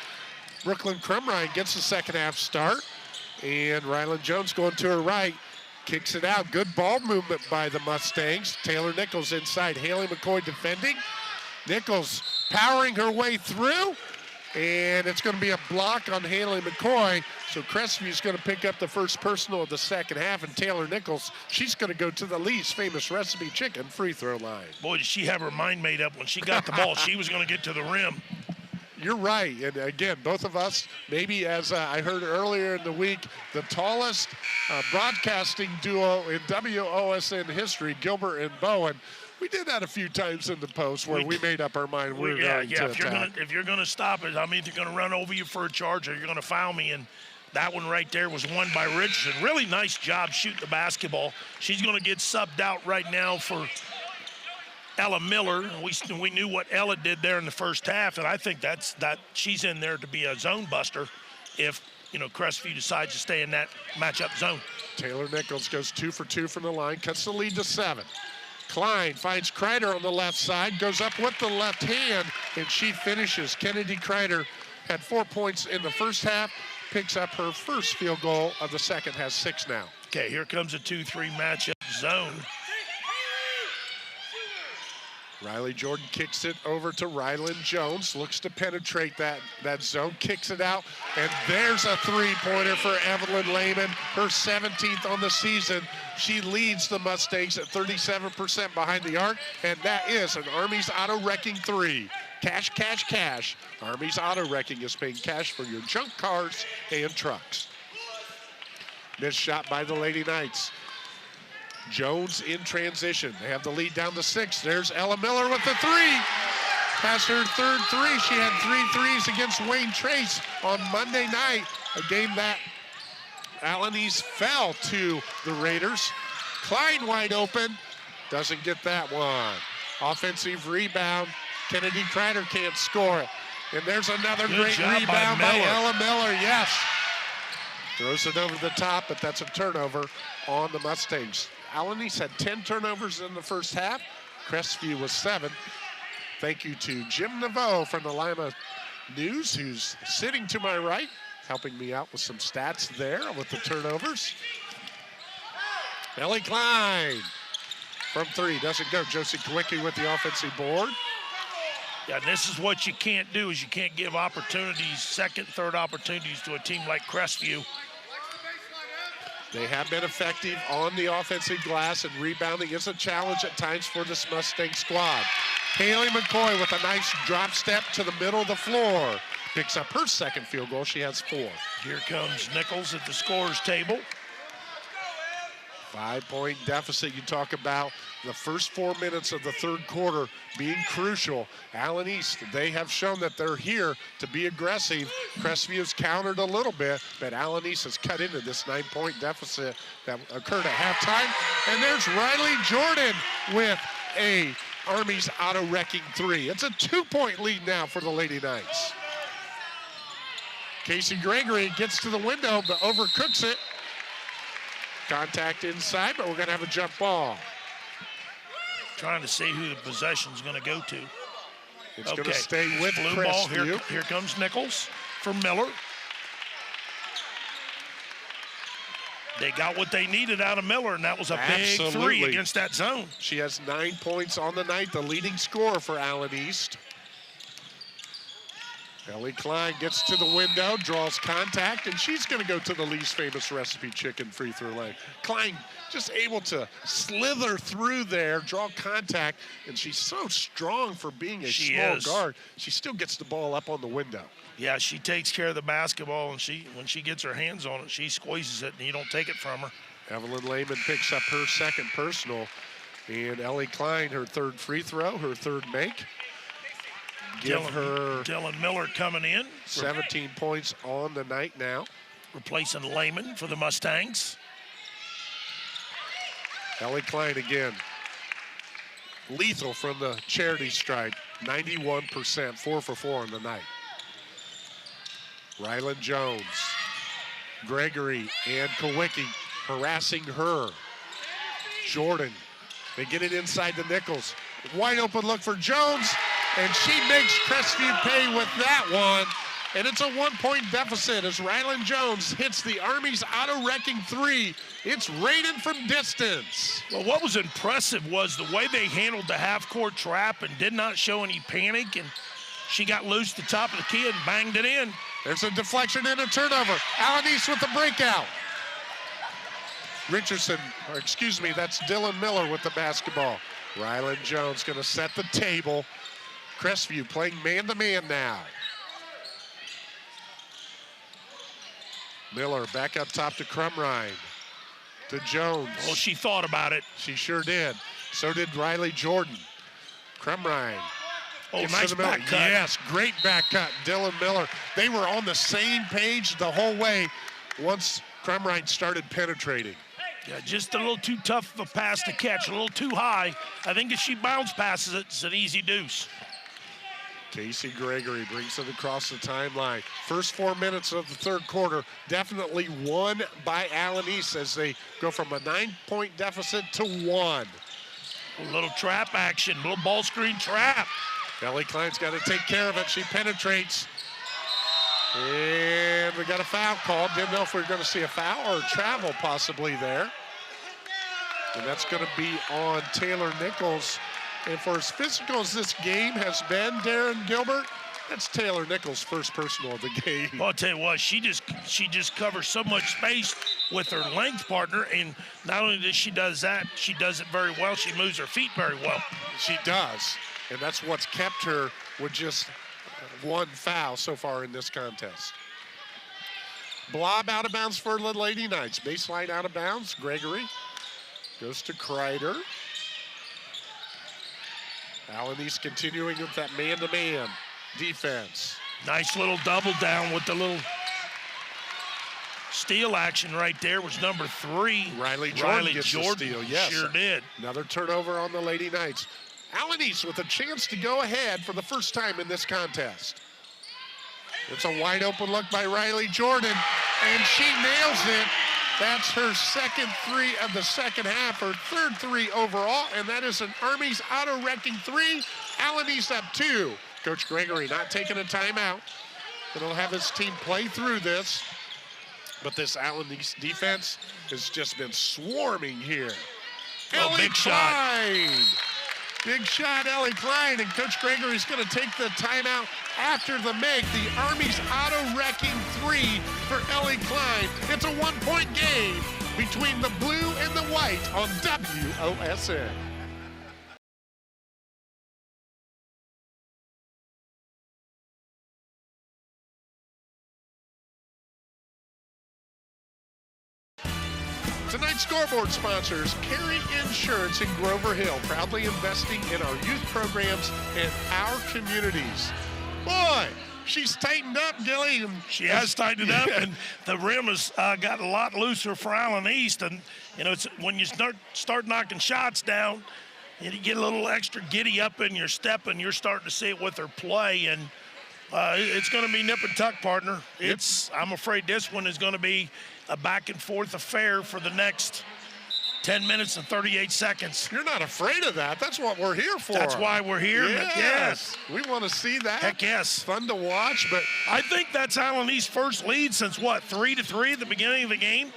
Brooklyn Crumrine gets the second half start. And Ryland Jones going to her right, kicks it out. Good ball movement by the Mustangs. Taylor Nichols inside. Haley McCoy defending. Nichols powering her way through. And it's going to be a block on Haley McCoy. So Crestview's going to pick up the first personal of the second half. And Taylor Nichols, she's going to go to the Lee's famous recipe chicken free throw line. Boy, did she have her mind made up when she got the ball. She was going to get to the rim. You're right, and again, both of us, maybe as I heard earlier in the week, the tallest broadcasting duo in WOSN history, Gilbert and Bowen. We did that a few times in the post where we made up our mind we were going to attack. If you're going to stop it, I'm either going to run over you for a charge or you're going to foul me, and That one right there was won by Richardson. Really nice job shooting the basketball. She's going to get subbed out right now for Ella Miller. We knew what Ella did there in the first half, and I think that she's in there to be a zone buster if, Crestview decides to stay in that matchup zone. Taylor Nichols goes 2 for 2 from the line, cuts the lead to 7. Klein finds Kreider on the left side, goes up with the left hand, and she finishes. Kennedy Kreider had 4 points in the first half, picks up her first field goal of the second, has 6 now. Okay, here comes a 2-3 matchup zone. Riley Jordan kicks it over to Ryland Jones, looks to penetrate that zone, kicks it out, and there's a three-pointer for Evelyn Lehman, her 17th on the season. She leads the Mustangs at 37% behind the arc, and that is an Army's Auto Wrecking 3. Cash, cash, cash. Army's Auto Wrecking is paying cash for your junk cars and trucks. Missed shot by the Lady Knights. Jones in transition. They have the lead down to 6. There's Ella Miller with the 3. Past her third 3. She had 3 threes against Wayne Trace on Monday night, a game that Allen East fell to the Raiders. Klein wide open. Doesn't get that one. Offensive rebound. Kennedy Kreider can't score it. And there's another great rebound by Ella Miller. Yes. Throws it over the top, but that's a turnover on the Mustangs. Allen East had 10 turnovers in the first half. Crestview was 7. Thank you to Jim Naveau from the Lima News, who's sitting to my right, helping me out with some stats there with the turnovers. Ellie Klein from 3, doesn't go. Josie Kwiecki with the offensive board. Yeah, this is what you can't do, is you can't give opportunities, second, third opportunities to a team like Crestview. They have been effective on the offensive glass, and rebounding is a challenge at times for this Mustang squad. Haley McCoy with a nice drop step to the middle of the floor. Picks up her second field goal. She has 4. Here comes Nichols at the scorer's table. 5-point deficit. You talk about the first 4 minutes of the third quarter being crucial. Allen East, they have shown that they're here to be aggressive. Crestview's countered a little bit, but Allen East has cut into this 9-point deficit that occurred at halftime. And there's Riley Jordan with a Army's Auto Wrecking 3. It's a 2-point lead now for the Lady Knights. Casey Gregory gets to the window, but overcooks it. Contact inside, but we're going to have a jump ball. Trying to see who the possession's going to go to. It's going to stay with blue ball. Here comes Nichols for Miller. They got what they needed out of Miller, and that was a big 3 against that zone. She has 9 points on the night, the leading scorer for Allen East. Ellie Klein gets to the window, draws contact, and she's going to go to the Lee's Famous Recipe chicken free throw line. Klein just able to slither through there, draw contact, and she's so strong for being a small guard. She still gets the ball up on the window. Yeah, she takes care of the basketball, and when she gets her hands on it, she squeezes it, and you don't take it from her. Evelyn Lehman picks up her second personal, and Ellie Klein, her third free throw, her third make. Dylan Miller coming in. 17 points on the night now. Replacing Lehman for the Mustangs. Ellie Klein again. Lethal from the charity stripe. 91%, 4 for 4 on the night. Ryland Jones, Gregory, and Kwiecki harassing her. Jordan, they get it inside to Nichols. Wide open look for Jones. And she makes Crestview pay with that one. And it's a 1-point deficit as Ryland Jones hits the Army's Auto Wrecking 3. It's raining from distance. Well, what was impressive was the way they handled the half-court trap and did not show any panic. And she got loose at the top of the key and banged it in. There's a deflection and a turnover. Allen East with the breakout. That's Dylan Miller with the basketball. Ryland Jones going to set the table. Crestview playing man-to-man now. Miller back up top to Crumrine. To Jones. Well, she thought about it. She sure did. So did Riley Jordan. Crumrine. Oh, nice back cut. Yes, great back cut. Dylan Miller. They were on the same page the whole way. once Crumrine started penetrating. Yeah, just a little too tough of a pass to catch, a little too high. I think if she bounce passes it, it's an easy deuce. Casey Gregory brings it across the timeline. First 4 minutes of the third quarter, definitely won by Allen East as they go from a 9-point deficit to 1. A little trap action, little ball screen trap. Ellie Klein's got to take care of it. She penetrates. And we got a foul called. Didn't know if we were going to see a foul or travel possibly there. And that's going to be on Taylor Nichols. And for as physical as this game has been, Darren Gilbert, that's Taylor Nichols' first personal of the game. Well, I'll tell you what, she just covers so much space with her length partner, and not only does she does that, she does it very well. She moves her feet very well. She does, and that's what's kept her with just one foul so far in this contest. Blob out of bounds for the Lady Knights. Baseline out of bounds. Gregory goes to Kreider. Allen East continuing with that man-to-man defense. Nice little double down with the little steal action right there was number 3. Riley Jordan gets the steal, yes. Sure did. Another turnover on the Lady Knights. Allen East with a chance to go ahead for the first time in this contest. It's a wide open look by Riley Jordan, and she nails it. That's her second 3 of the second half, her third 3 overall, and that is an Army's auto-wrecking 3. Allen East up 2. Coach Gregory not taking a timeout. He'll have his team play through this. But this Allen East defense has just been swarming here. Oh, big shot. Big shot, Ellie Klein, and Coach Gregory's going to take the timeout after the make. The Army's auto-wrecking 3 for Ellie Klein. It's a 1-point game between the blue and the white on WOSN. Tonight's scoreboard sponsors, Carey Insurance in Grover Hill, proudly investing in our youth programs and our communities. Boy, she's tightened up, Gilly. She has tightened up, and the rim has got a lot looser for Allen East. And, you know, it's when you start knocking shots down, and you get a little extra giddy up in your step, and you're starting to see it with her play. And it's going to be nip and tuck, partner. I'm afraid this one is going to be a back-and-forth affair for the next 10 minutes and 38 seconds. You're not afraid of that. That's what we're here for. That's why we're here. Yes. We want to see that. Heck yes. Fun to watch, but I think that's Allen East's first lead since, what, 3-3 at the beginning of the game?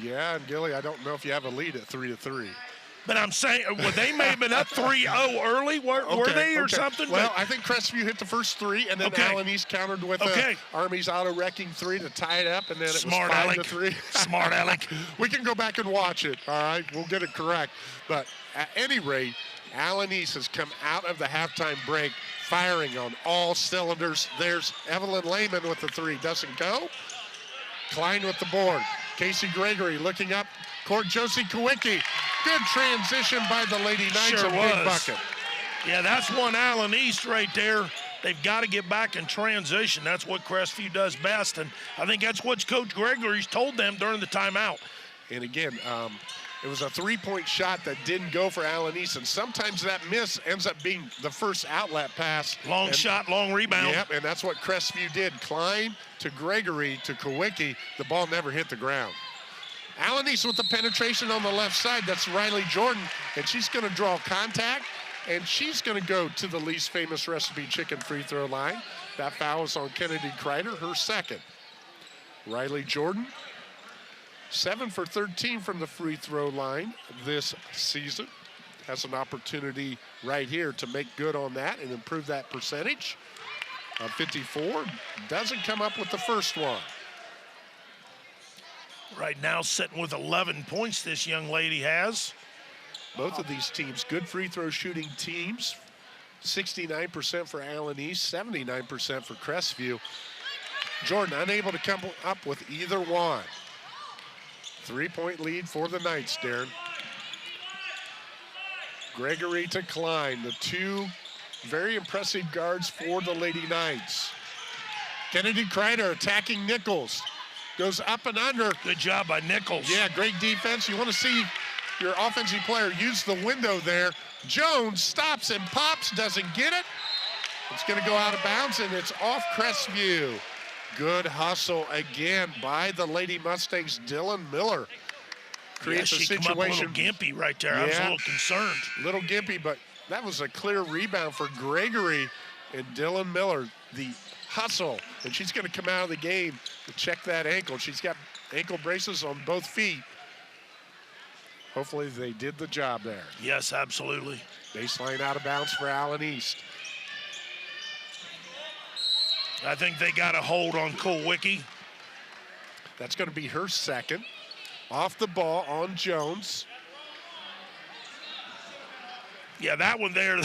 Yeah, and Gilly, I don't know if you have a lead at 3-3. But I'm saying, well, they may have been up 3-0 early, were they, or something? Well, I think Crestview hit the first 3, and then Allen East countered with Army's auto-wrecking 3 to tie it up, and then it was 5-3. Smart Alec. We can go back and watch it, all right? We'll get it correct. But at any rate, Allen East has come out of the halftime break firing on all cylinders. There's Evelyn Lehman with the 3. Doesn't go. Klein with the board. Casey Gregory looking up. Court Josie Kowicki. Good transition by the Lady Knights. Sure a big bucket. Yeah, that's one Allen East right there. They've got to get back in transition. That's what Crestview does best, and I think that's what Coach Gregory's told them during the timeout. And again, it was a 3-point shot that didn't go for Allen East, and sometimes that miss ends up being the first outlet pass. Long shot, long rebound. Yep, and that's what Crestview did. Klein to Gregory to Kowicki. The ball never hit the ground. Allen East with the penetration on the left side. That's Riley Jordan, and she's going to draw contact, and she's going to go to the least famous recipe chicken free throw line. That foul is on Kennedy Kreider, her second. Riley Jordan, 7 for 13 from the free throw line this season. Has an opportunity right here to make good on that and improve that percentage. 54, doesn't come up with the first one. Right now sitting with 11 points this young lady has. Both of these teams, good free throw shooting teams. 69% for Allen East, 79% for Crestview. Jordan unable to come up with either one. 3-point lead for the Knights, Darren. Gregory to Klein, the 2 very impressive guards for the Lady Knights. Kennedy Kreider attacking Nichols. goes up and under. Good job by Nichols. Yeah, great defense. You want to see your offensive player use the window there. Jones stops and pops, doesn't get it. It's going to go out of bounds, and it's off Crestview. Good hustle again by the Lady Mustangs, Dylan Miller. Creates a situation. Come up a little gimpy right there. I was a little concerned. Little gimpy, but that was a clear rebound for Gregory and Dylan Miller. The hustle, and she's going to come out of the game to check that ankle. She's got ankle braces on both feet. Hopefully they did the job there. Yes, absolutely. Baseline out of bounds for Allen East. I think they got a hold on Kulwicki. That's going to be her second. Off the ball on Jones. Yeah, that one there,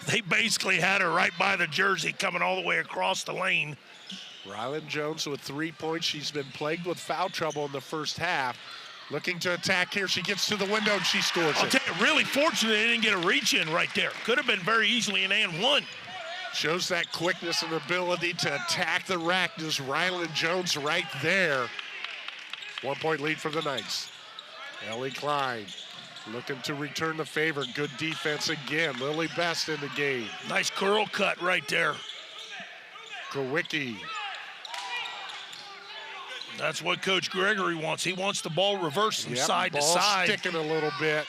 they basically had her right by the jersey coming all the way across the lane. Rylan Jones with 3 points. She's been plagued with foul trouble in the first half. Looking to attack here. She gets to the window and she scores I'll it. tell you, really fortunate they didn't get a reach in right there. Could have been very easily an and one. Shows that quickness and ability to attack the rack. Just Rylan Jones right there. 1 point lead for the Knights. Ellie Klein looking to return the favor. Good defense again. Lily Best in the game. Nice curl cut right there. Kowicki. That's what Coach Gregory wants. He wants the ball reversed from side to side. Sticking a little bit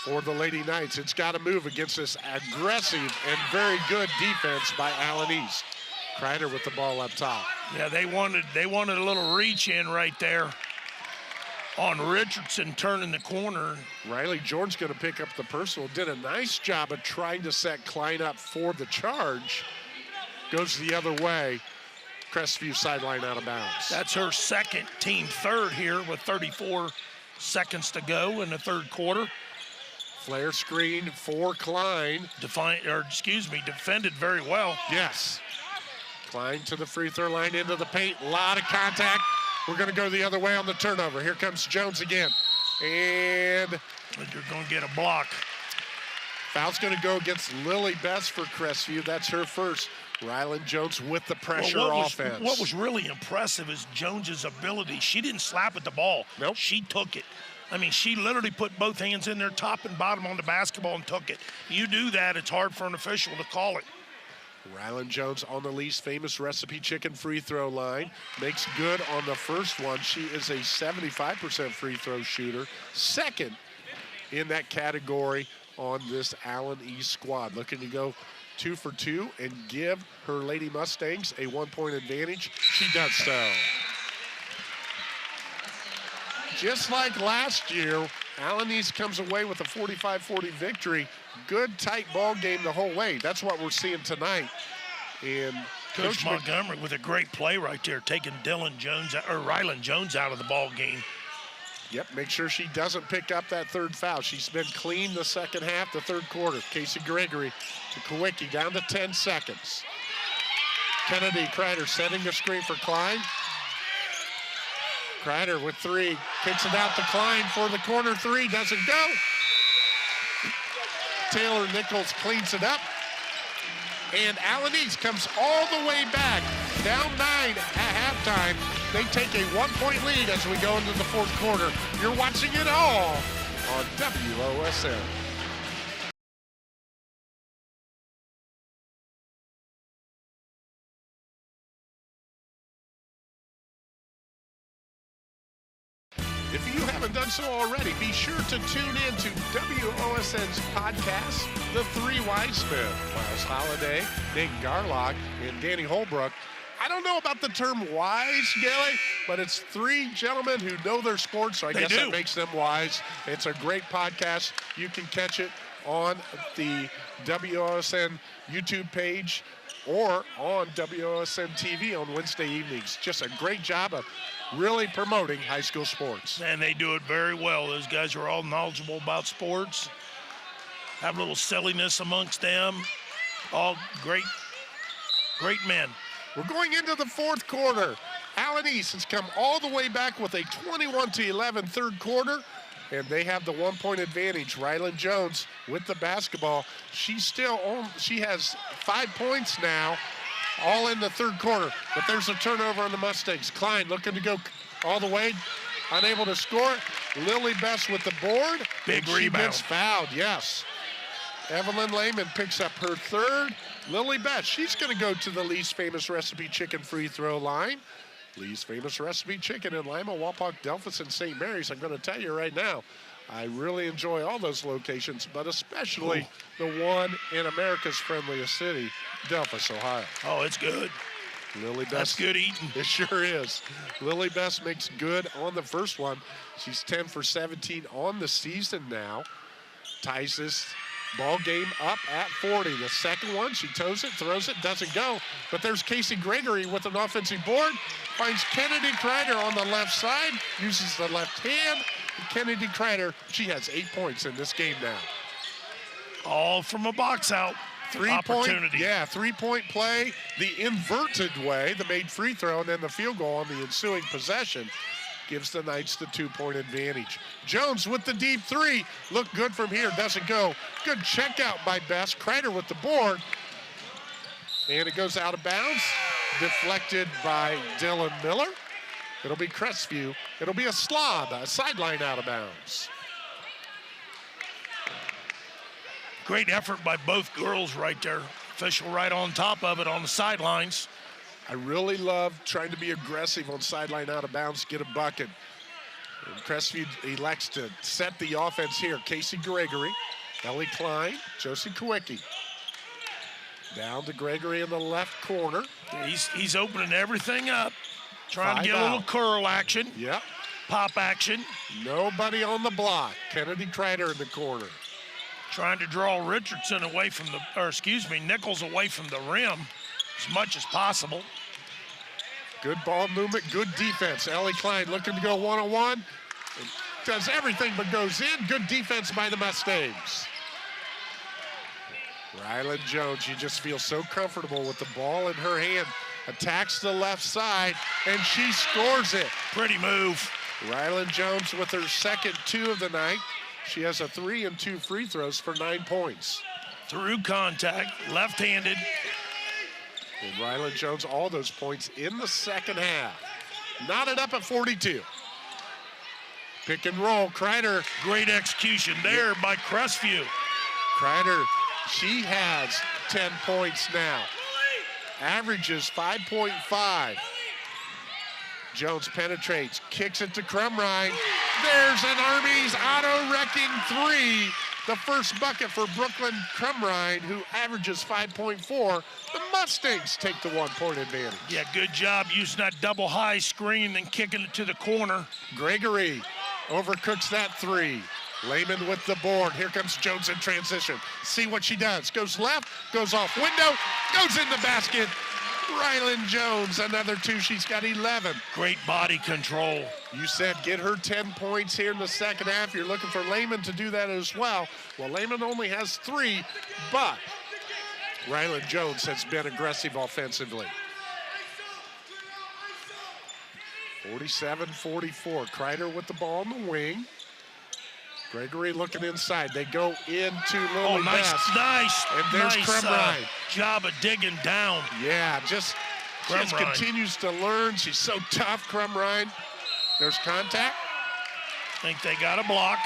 for the Lady Knights. It's got to move against this aggressive and very good defense by Allen East. Kreider with the ball up top. Yeah, they wanted a little reach in right there on Richardson turning the corner. Riley George going to pick up the personal. Did a nice job of trying to set Klein up for the charge. Goes the other way. Crestview sideline out of bounds. That's her second, team third here with 34 seconds to go in the third quarter. Flare screen for Klein. Defended very well. Yes. Klein to the free throw line into the paint. A lot of contact. We're going to go the other way on the turnover. Here comes Jones again. And you're going to get a block. Foul's going to go against Lily Best for Crestview. That's her first. Rylan Jones with the pressure offense. What was really impressive is Jones's ability. She didn't slap at the ball. Nope. She took it. I mean, she literally put both hands in there, top and bottom on the basketball and took it. You do that, it's hard for an official to call it. Rylan Jones on the least famous recipe chicken free throw line. Makes good on the first one. She is a 75% free throw shooter. Second in that category on this Allen East squad. Looking to go 2 for 2 and give her Lady Mustangs a 1 point advantage. She does so. Just like last year, Allen East comes away with a 45-40 victory. Good tight ball game the whole way. That's what we're seeing tonight. And Coach Montgomery with a great play right there, taking Rylan Jones out of the ball game. Yep, make sure she doesn't pick up that third foul. She's been clean the second half, the third quarter. Casey Gregory to Kowicki, down to 10 seconds. Kennedy Kreider setting the screen for Klein. Kreider with 3, kicks it out to Klein for the corner 3, doesn't go. Taylor Nichols cleans it up. And Allen East comes all the way back, down 9 at halftime. They take a 1 point lead as we go into the fourth quarter. You're watching it all on WOSN. If you haven't done so already, be sure to tune in to WOSN's podcast, The Three Wise Men. Miles Holliday, Nate Garlock, and Danny Holbrook. I don't know about the term wise, Gilly, but it's 3 gentlemen who know their sport, so I guess that makes them wise. It's a great podcast. You can catch it on the WOSN YouTube page or on WOSN TV on Wednesday evenings. Just a great job of really promoting high school sports. And they do it very well. Those guys are all knowledgeable about sports, have a little silliness amongst them. All great men. We're going into the fourth quarter. Allen East has come all the way back with a 21-11 third quarter, and they have the 1 point advantage. Rylan Jones with the basketball. She has 5 points now, all in the third quarter. But there's a turnover on the Mustangs. Klein looking to go all the way, unable to score. Lily Best with the board. Big She rebound. gets fouled, yes. Evelyn Lehman picks up her third. Lily Best, she's going to go to the Lee's Famous Recipe Chicken free throw line. Lee's Famous Recipe Chicken in Lima, Wapak, Delphus, and St. Mary's. I'm going to tell you right now, I really enjoy all those locations, but especially the one in America's friendliest city, Delphus, Ohio. Oh, it's good. Lily Best. That's good eating. It sure is. Lily Best makes good on the first one. She's 10 for 17 on the season now. Ties this ball game up at 40. The second one, she toes it, throws it, doesn't go. But there's Casey Gregory with an offensive board. Finds Kennedy Kreider on the left side. Uses the left hand. Kennedy Kreider, she has 8 points in this game now. All from a box out. Opportunity. Three-point play the inverted way, the made free throw, and then the field goal on the ensuing possession gives the Knights the 2-point advantage. Jones with the deep three. Look good from here, doesn't go. Good check out by Best. Kreider with the board. And it goes out of bounds. Deflected by Dylan Miller. It'll be Crestview. It'll be a slob, a sideline out of bounds. Great effort by both girls right there. Official right on top of it on the sidelines. I really love trying to be aggressive on sideline out of bounds, get a bucket. And Crestview elects to set the offense here. Casey Gregory, Ellie Klein, Josie Kowicki. Down to Gregory in the left corner. He's opening everything up. Trying to get a Out. little curl action, Yep. pop action. Nobody on the block. Kennedy Kreider in the corner. Trying to draw Richardson away from Nichols away from the rim as much as possible. Good ball movement, good defense. Ellie Klein looking to go one-on-one. Does everything but goes in. Good defense by the Mustangs. Ryland Jones, you just feel so comfortable with the ball in her hand. Attacks the left side, and she scores it. Pretty move. Ryland Jones with her second 2 of the night. She has a 3 and 2 free throws for 9 points. Through contact, left-handed. And Ryland Jones, all those points in the second half. Knotted up at 42. Pick and roll, Kreider. Great execution there by Crestview. Kreider, she has 10 points now. Averages 5.5. Jones penetrates, kicks it to Crumrine. There's an Army's auto-wrecking 3. The first bucket for Brooklyn Crumrine, who averages 5.4. The Mustangs take the 1-point advantage. Yeah, good job using that double high screen and kicking it to the corner. Gregory overcooks that 3. Lehman with the board. Here comes Jones in transition. See what she does. Goes left, goes off window, goes in the basket. Ryland Jones, another 2. She's got 11. Great body control. You said get her 10 points here in the second half. You're looking for Lehman to do that as well. Well, Lehman only has 3, but Ryland Jones has been aggressive offensively. 47-44. Kreider with the ball in the wing. Gregory looking inside. They go into Lily Best. Nice. And there's Crumrine. Job of digging down. Yeah, just continues to learn. She's so tough, Crumrine. There's contact. Think they got a block.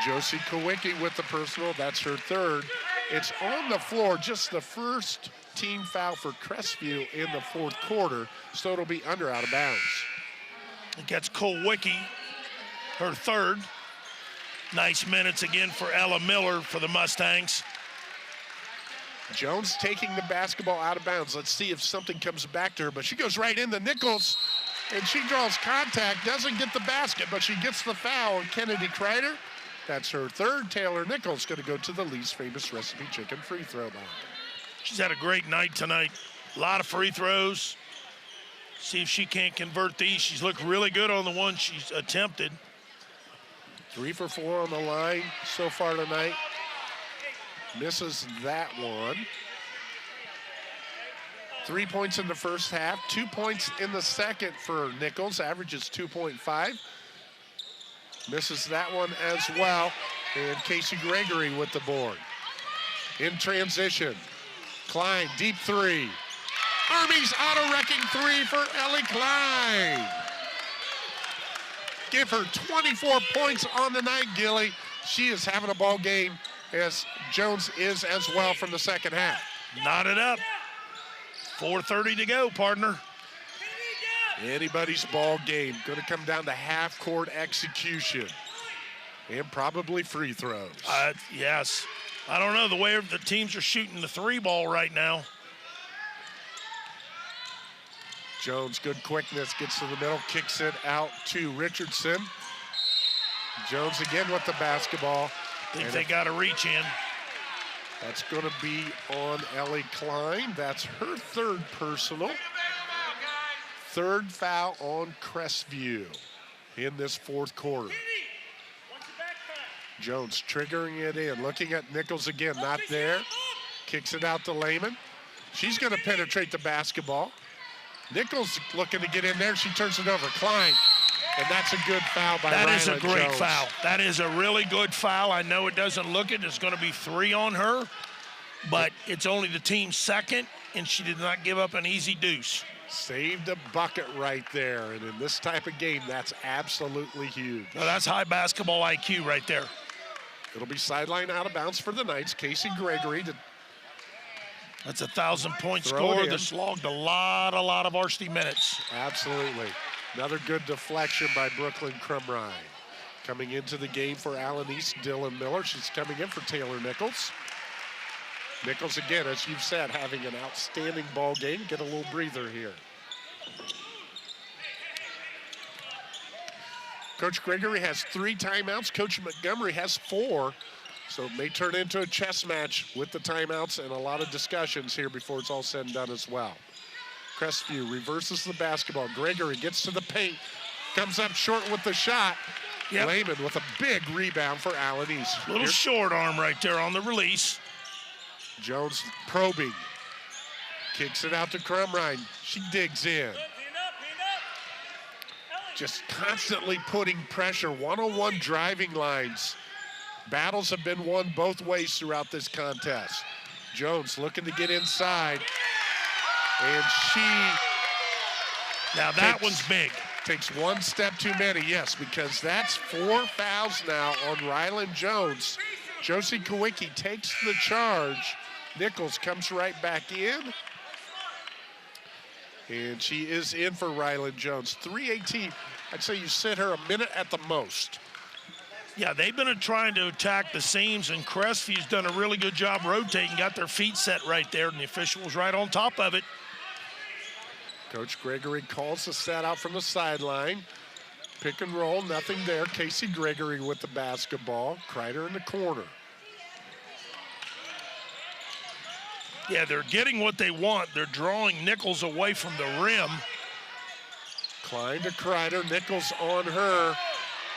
Josie Kowicki with the personal. That's her 3rd. It's on the floor. Just the first team foul for Crestview in the 4th quarter. So it'll be under out of bounds. It gets Kowicki, her 3rd. Nice minutes again for Ella Miller for the Mustangs. Jones taking the basketball out of bounds. Let's see if something comes back to her, but she goes right into Nichols, and she draws contact, doesn't get the basket, but she gets the foul on Kennedy Kreider. That's her 3rd. Taylor Nichols going to go to the Lee's Famous Recipe Chicken free throw line. She's had a great night tonight. A lot of free throws. See if she can't convert these. She's looked really good on the one she's attempted. 3 for 4 on the line so far tonight. Misses that one. 3 points in the first half, 2 points in the second for Nichols, averages 2.5. Misses that one as well. And Casey Gregory with the board. In transition, Klein, deep 3. Army's auto-wrecking three for Ellie Klein. Give her 24 points on the night, Gilly. She is having a ball game, as Jones is as well from the second half. Knotted up. 4:30 to go, partner. Anybody's ball game. Going to come down to half-court execution and probably free throws. Yes. I don't know the way the teams are shooting the three ball right now. Jones, good quickness, gets to the middle, kicks it out to Richardson. Jones again with the basketball. Think they got to reach in. That's going to be on Ellie Klein. That's her third personal. Third foul on Crestview in this fourth quarter. Jones triggering it in, looking at Nichols again, not there. Kicks it out to Lehman. She's going to penetrate the basketball. Nichols looking to get in there. She turns it over. Klein. And that's a good foul by Ryland Jones. That is a great foul. That is a really good foul. I know it doesn't look it. It's going to be 3 on her, but it's only the team's second, and she did not give up an easy deuce. Saved a bucket right there, and in this type of game, that's absolutely huge. Well, that's high basketball IQ right there. It'll be sideline out of bounds for the Knights. Casey Gregory. That's a 1,000-point score that's logged a lot of varsity minutes. Absolutely. Another good deflection by Brooklyn Crumrine. Coming into the game for Allen East, Dylan Miller. She's coming in for Taylor Nichols. Nichols, again, as you've said, having an outstanding ball game. Get a little breather here. Coach Gregory has 3 timeouts. Coach Montgomery has 4. So it may turn into a chess match with the timeouts and a lot of discussions here before it's all said and done as well. Crestview reverses the basketball. Gregory gets to the paint, comes up short with the shot. Yep. Lehman with a big rebound for Allen East. Little short arm right there on the release. Jones probing. Kicks it out to Crumrine. She digs in. Just constantly putting pressure. One-on-one driving lines. Battles have been won both ways throughout this contest. Jones looking to get inside. And now that one's big. Takes one step too many, yes, because that's 4 fouls now on Ryland Jones. Josie Kowicki takes the charge. Nichols comes right back in. And she is in for Ryland Jones. 3:18. I'd say you sit her a minute at the most. Yeah, they've been trying to attack the seams, and Crestview's done a really good job rotating, got their feet set right there, and the official was right on top of it. Coach Gregory calls the set out from the sideline. Pick and roll, nothing there. Casey Gregory with the basketball. Kreider in the corner. Yeah, they're getting what they want. They're drawing Nichols away from the rim. Klein to Kreider, Nichols on her.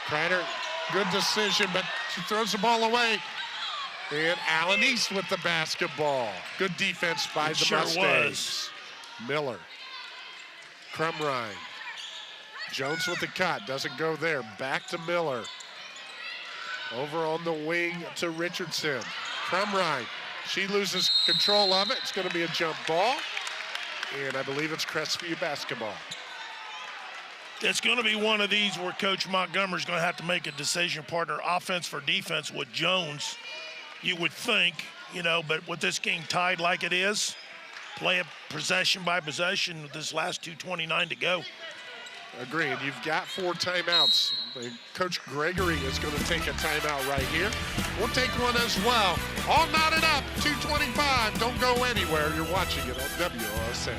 Kreider, good decision, but she throws the ball away. And Allen East with the basketball. Good defense by the Mustangs. Miller. Crumrine. Jones with the cut, doesn't go there. Back to Miller. Over on the wing to Richardson. Crumrine, she loses control of it. It's going to be a jump ball. And I believe it's Crestview basketball. It's going to be one of these where Coach Montgomery's going to have to make a decision, partner, offense for defense with Jones. You would think, but with this game tied like it is, play it possession by possession with this last 2:29 to go. Agreed. You've got 4 timeouts. Coach Gregory is going to take a timeout right here. We'll take one as well. All knotted up, 2:25. Don't go anywhere. You're watching it on WOSN.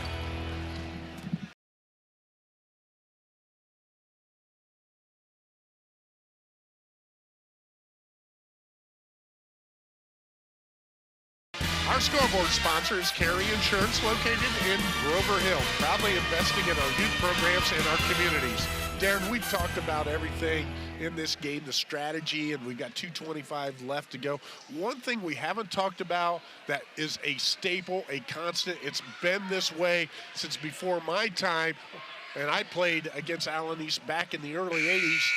Our scoreboard sponsor is Carey Insurance, located in Grover Hill, proudly investing in our youth programs and our communities. Darren, we've talked about everything in this game, the strategy, and we've got 2:25 left to go. One thing we haven't talked about that is a staple, a constant, it's been this way since before my time, and I played against Allen East back in the early 80s,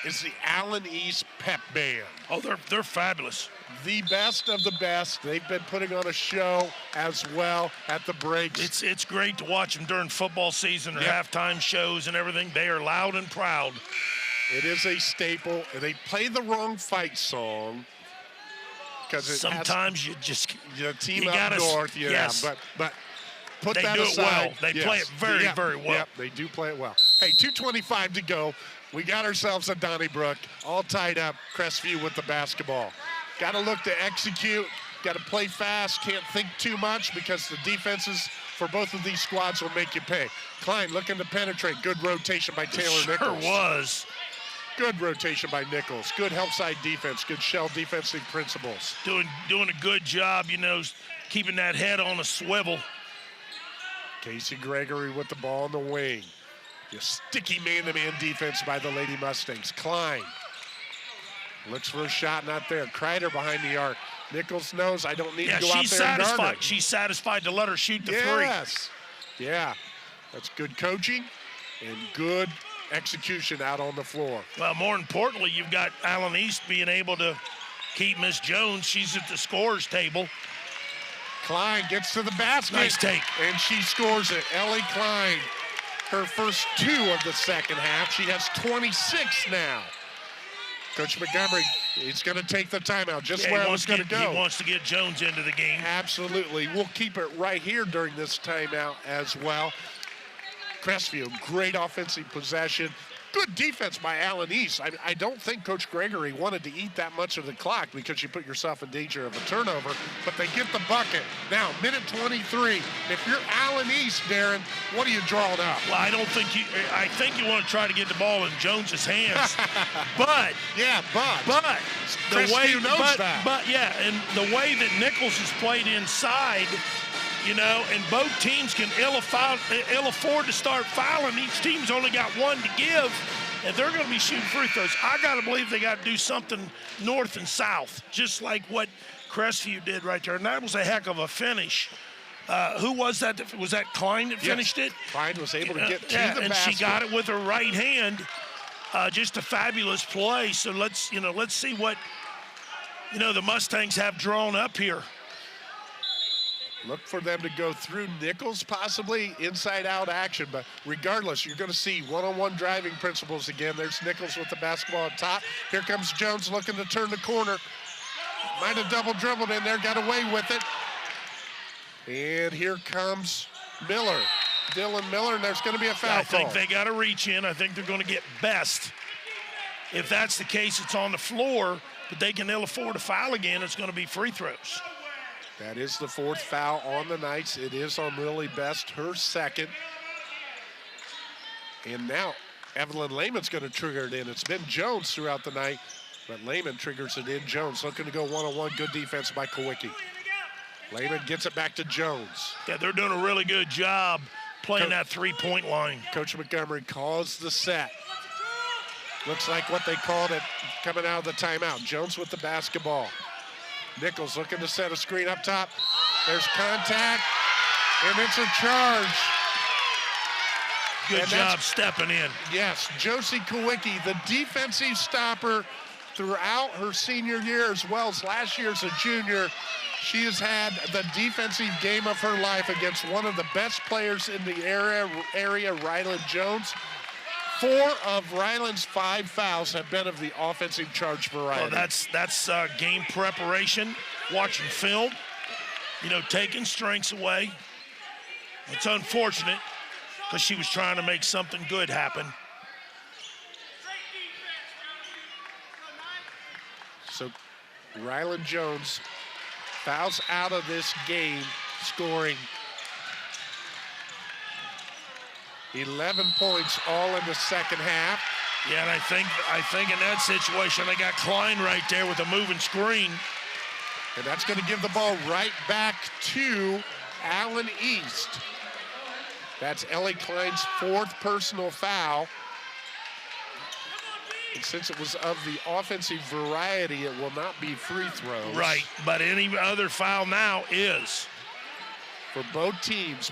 is the Allen East pep band. Oh, they're fabulous. the best of the best. They've been putting on a show as well at the breaks. It's great to watch them during football season or halftime shows and everything. They are loud and proud. It is a staple. They play the wrong fight song because sometimes you just team you up gotta, north. Yeah, yes. but put they that do aside. It well. They play it very, very well. Yep, they do play it well. Hey, 2:25 to go. We got ourselves a Donnybrook, all tied up. Crestview with the basketball. Got to look to execute. Got to play fast. Can't think too much because the defenses for both of these squads will make you pay. Klein looking to penetrate. Good rotation by Taylor Nichols. Sure was. Good rotation by Nichols. Good help side defense. Good shell defensive principles. Doing a good job, keeping that head on a swivel. Casey Gregory with the ball in the wing. Just sticky man-to-man defense by the Lady Mustangs. Klein looks for a shot, not there. Kreider behind the arc. Nichols knows I don't need to go out there and guard her. She's satisfied to let her shoot the three. Yes. Yeah. That's good coaching and good execution out on the floor. Well, more importantly, you've got Allen East being able to keep Miss Jones. She's at the scorer's table. Klein gets to the basket. Nice take. And she scores it. Ellie Klein, her first 2 of the second half. She has 26 now. Coach Montgomery, he's going to take the timeout, just where it was going to go. He wants to get Jones into the game. Absolutely. We'll keep it right here during this timeout as well. Crestview, great offensive possession. Good defense by Allen East. I don't think Coach Gregory wanted to eat that much of the clock because you put yourself in danger of a turnover, but they get the bucket. Now, minute 23. If you're Allen East, Darren, what are you drawing up? Well, I think you want to try to get the ball in Jones's hands. but Crestview knows that. But yeah, and the way that Nichols has played inside, and both teams can ill afford to start fouling. Each team's only got one to give, and they're going to be shooting free throws. I got to believe they got to do something north and south, just like what Crestview did right there. And that was a heck of a finish. Who was that? Was that Klein that finished it? Klein was able to get to the and basket. She got it with her right hand. Just a fabulous play. So let's see what the Mustangs have drawn up here. Look for them to go through Nichols, possibly inside-out action. But regardless, you're going to see one-on-one driving principles again. There's Nichols with the basketball up top. Here comes Jones looking to turn the corner. Might have double-dribbled in there, got away with it. And here comes Miller, Dylan Miller, and there's going to be a foul call. I think they got to reach in. I think they're going to get best. If that's the case, it's on the floor, but they can ill afford to foul again. It's going to be free throws. That is the 4th foul on the Knights. It is on Lily Best, her 2nd. And now Evelyn Lehman's going to trigger it in. It's been Jones throughout the night, but Lehman triggers it in. Jones looking to go one-on-one. Good defense by Kowicki. Lehman gets it back to Jones. Yeah, they're doing a really good job playing that three-point line. Coach Montgomery calls the set. Looks like what they called it coming out of the timeout. Jones with the basketball. Nichols looking to set a screen up top. There's contact, and it's a charge. Good job stepping in. Yes, Josie Kowicki, the defensive stopper throughout her senior year as well as last year as a junior. She has had the defensive game of her life against one of the best players in the area, Ryland Jones. 4 of Ryland's 5 fouls have been of the offensive charge variety. Well, that's game preparation, watching film, taking strengths away. It's unfortunate because she was trying to make something good happen. So Ryland Jones fouls out of this game, scoring 11 points all in the second half. Yeah, and I think in that situation, they got Klein right there with a moving screen. And that's going to give the ball right back to Allen East. That's Ellie Klein's 4th personal foul. And since it was of the offensive variety, it will not be free throws. Right, but any other foul now is. For both teams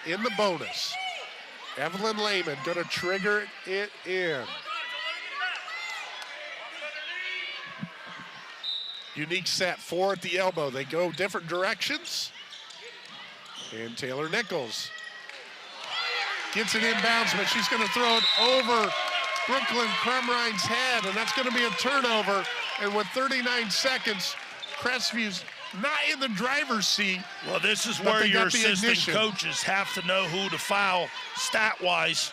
in the bonus. Evelyn Lehman going to trigger it in. Unique set, 4 at the elbow. They go different directions. And Taylor Nichols gets it inbounds, but she's going to throw it over Brooklyn Crumrine's head, and that's going to be a turnover. And with 39 seconds, Crestview's not in the driver's seat. Well, this is where your assistant coaches have to know who to foul stat-wise.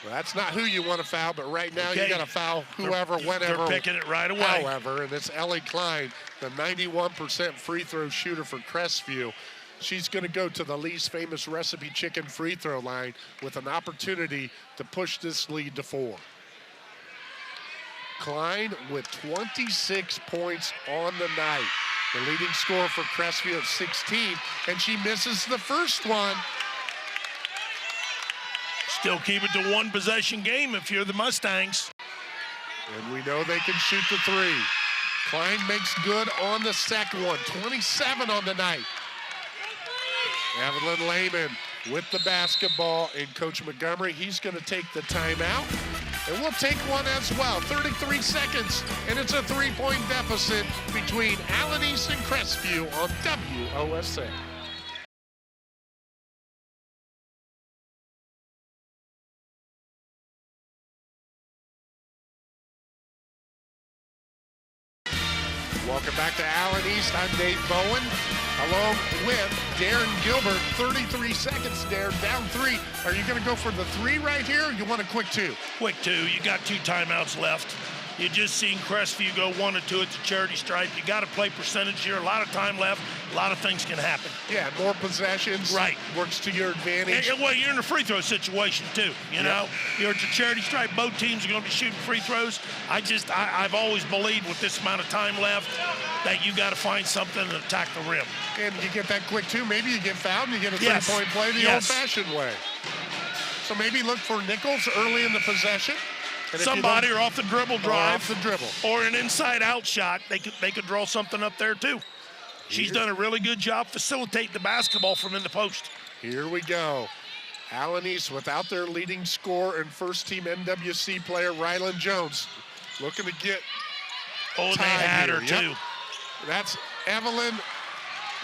Well, that's not who you want to foul, but right now you got to foul whoever, whenever. They're picking it right away. However, and it's Ellie Klein, the 91% free throw shooter for Crestview. She's going to go to the Lee's Famous Recipe Chicken free throw line with an opportunity to push this lead to 4. Klein with 26 points on the night. The leading scorer for Crestview at 16, and she misses the first one. Still keep it to 1 possession game if you're the Mustangs. And we know they can shoot the 3. Klein makes good on the second one, 27 on the night. Evelyn Lehman with the basketball, and Coach Montgomery, he's going to take the timeout. And we'll take one as well. 33 seconds, and it's a 3-point deficit between Allen East and Crestview on WOSA. Welcome back to Allen East. I'm Dave Bowen, along with Darren Gilbert. 33 seconds, Darren, down 3. Are you going to go for the 3 right here, or you want a quick 2? Quick 2. You got 2 timeouts left. You just seen Crestview go 1 or 2 at the charity stripe. You got to play percentage here. A lot of time left. A lot of things can happen. Yeah, more possessions. Right. Works to your advantage. And, well, you're in a free throw situation, too. You know, you're at the charity stripe. Both teams are going to be shooting free throws. I've always believed with this amount of time left that you got to find something to attack the rim. And you get that quick, too. Maybe you get fouled and you get a 3-point play the old-fashioned way. So maybe look for Nichols early in the possession. Somebody or off the dribble drive. Off the dribble. Or an inside-out shot. They could draw something up there, too. She's done a really good job facilitating the basketball from in the post. Here we go. Allen East without their leading scorer and first-team NWC player, Rylan Jones, looking to get they had her, too. That's Evelyn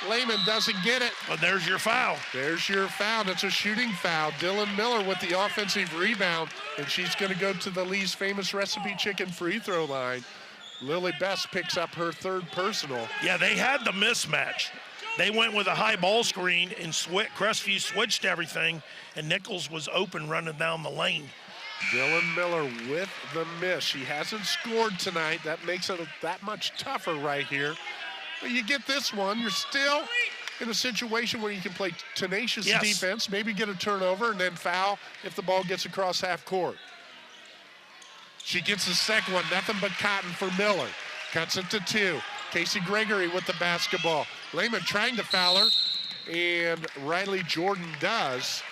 Lehman doesn't get it. But there's your foul. There's your foul. That's a shooting foul. Dylan Miller with the offensive rebound, and she's going to go to the Lee's Famous Recipe Chicken free throw line. Lily Best picks up her 3rd personal. Yeah, they had the mismatch. They went with a high ball screen, and Crestview switched everything, and Nichols was open running down the lane. Dylan Miller with the miss. She hasn't scored tonight. That makes it that much tougher right here. But you get this one, you're still in a situation where you can play tenacious defense, maybe get a turnover, and then foul if the ball gets across half court. She gets the second one, nothing but cotton for Miller. Cuts it to 2. Casey Gregory with the basketball. Lehman trying to foul her, and Riley Jordan does.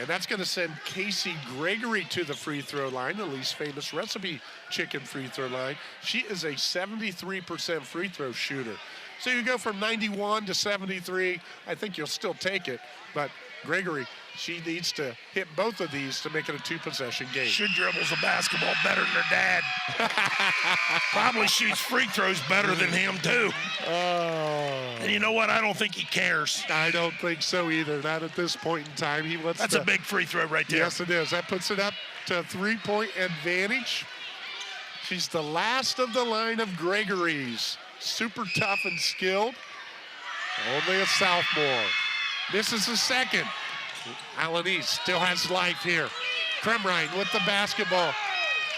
And that's going to send Casey Gregory to the free throw line, the Lee's Famous Recipe Chicken free throw line. She is a 73% free throw shooter. So you go from 91 to 73. I think you'll still take it. But Gregory, she needs to hit both of these to make it a 2-possession game. She dribbles a basketball better than her dad. Probably shoots free throws better than him, too. Oh. And you know what? I don't think he cares. I don't think so either. Not at this point in time. That's a big free throw right there. Yes, it is. That puts it up to a 3-point advantage. She's the last of the line of Gregory's. Super tough and skilled. Only a sophomore. Misses the second. Allen East still has life here. Crumrine with the basketball.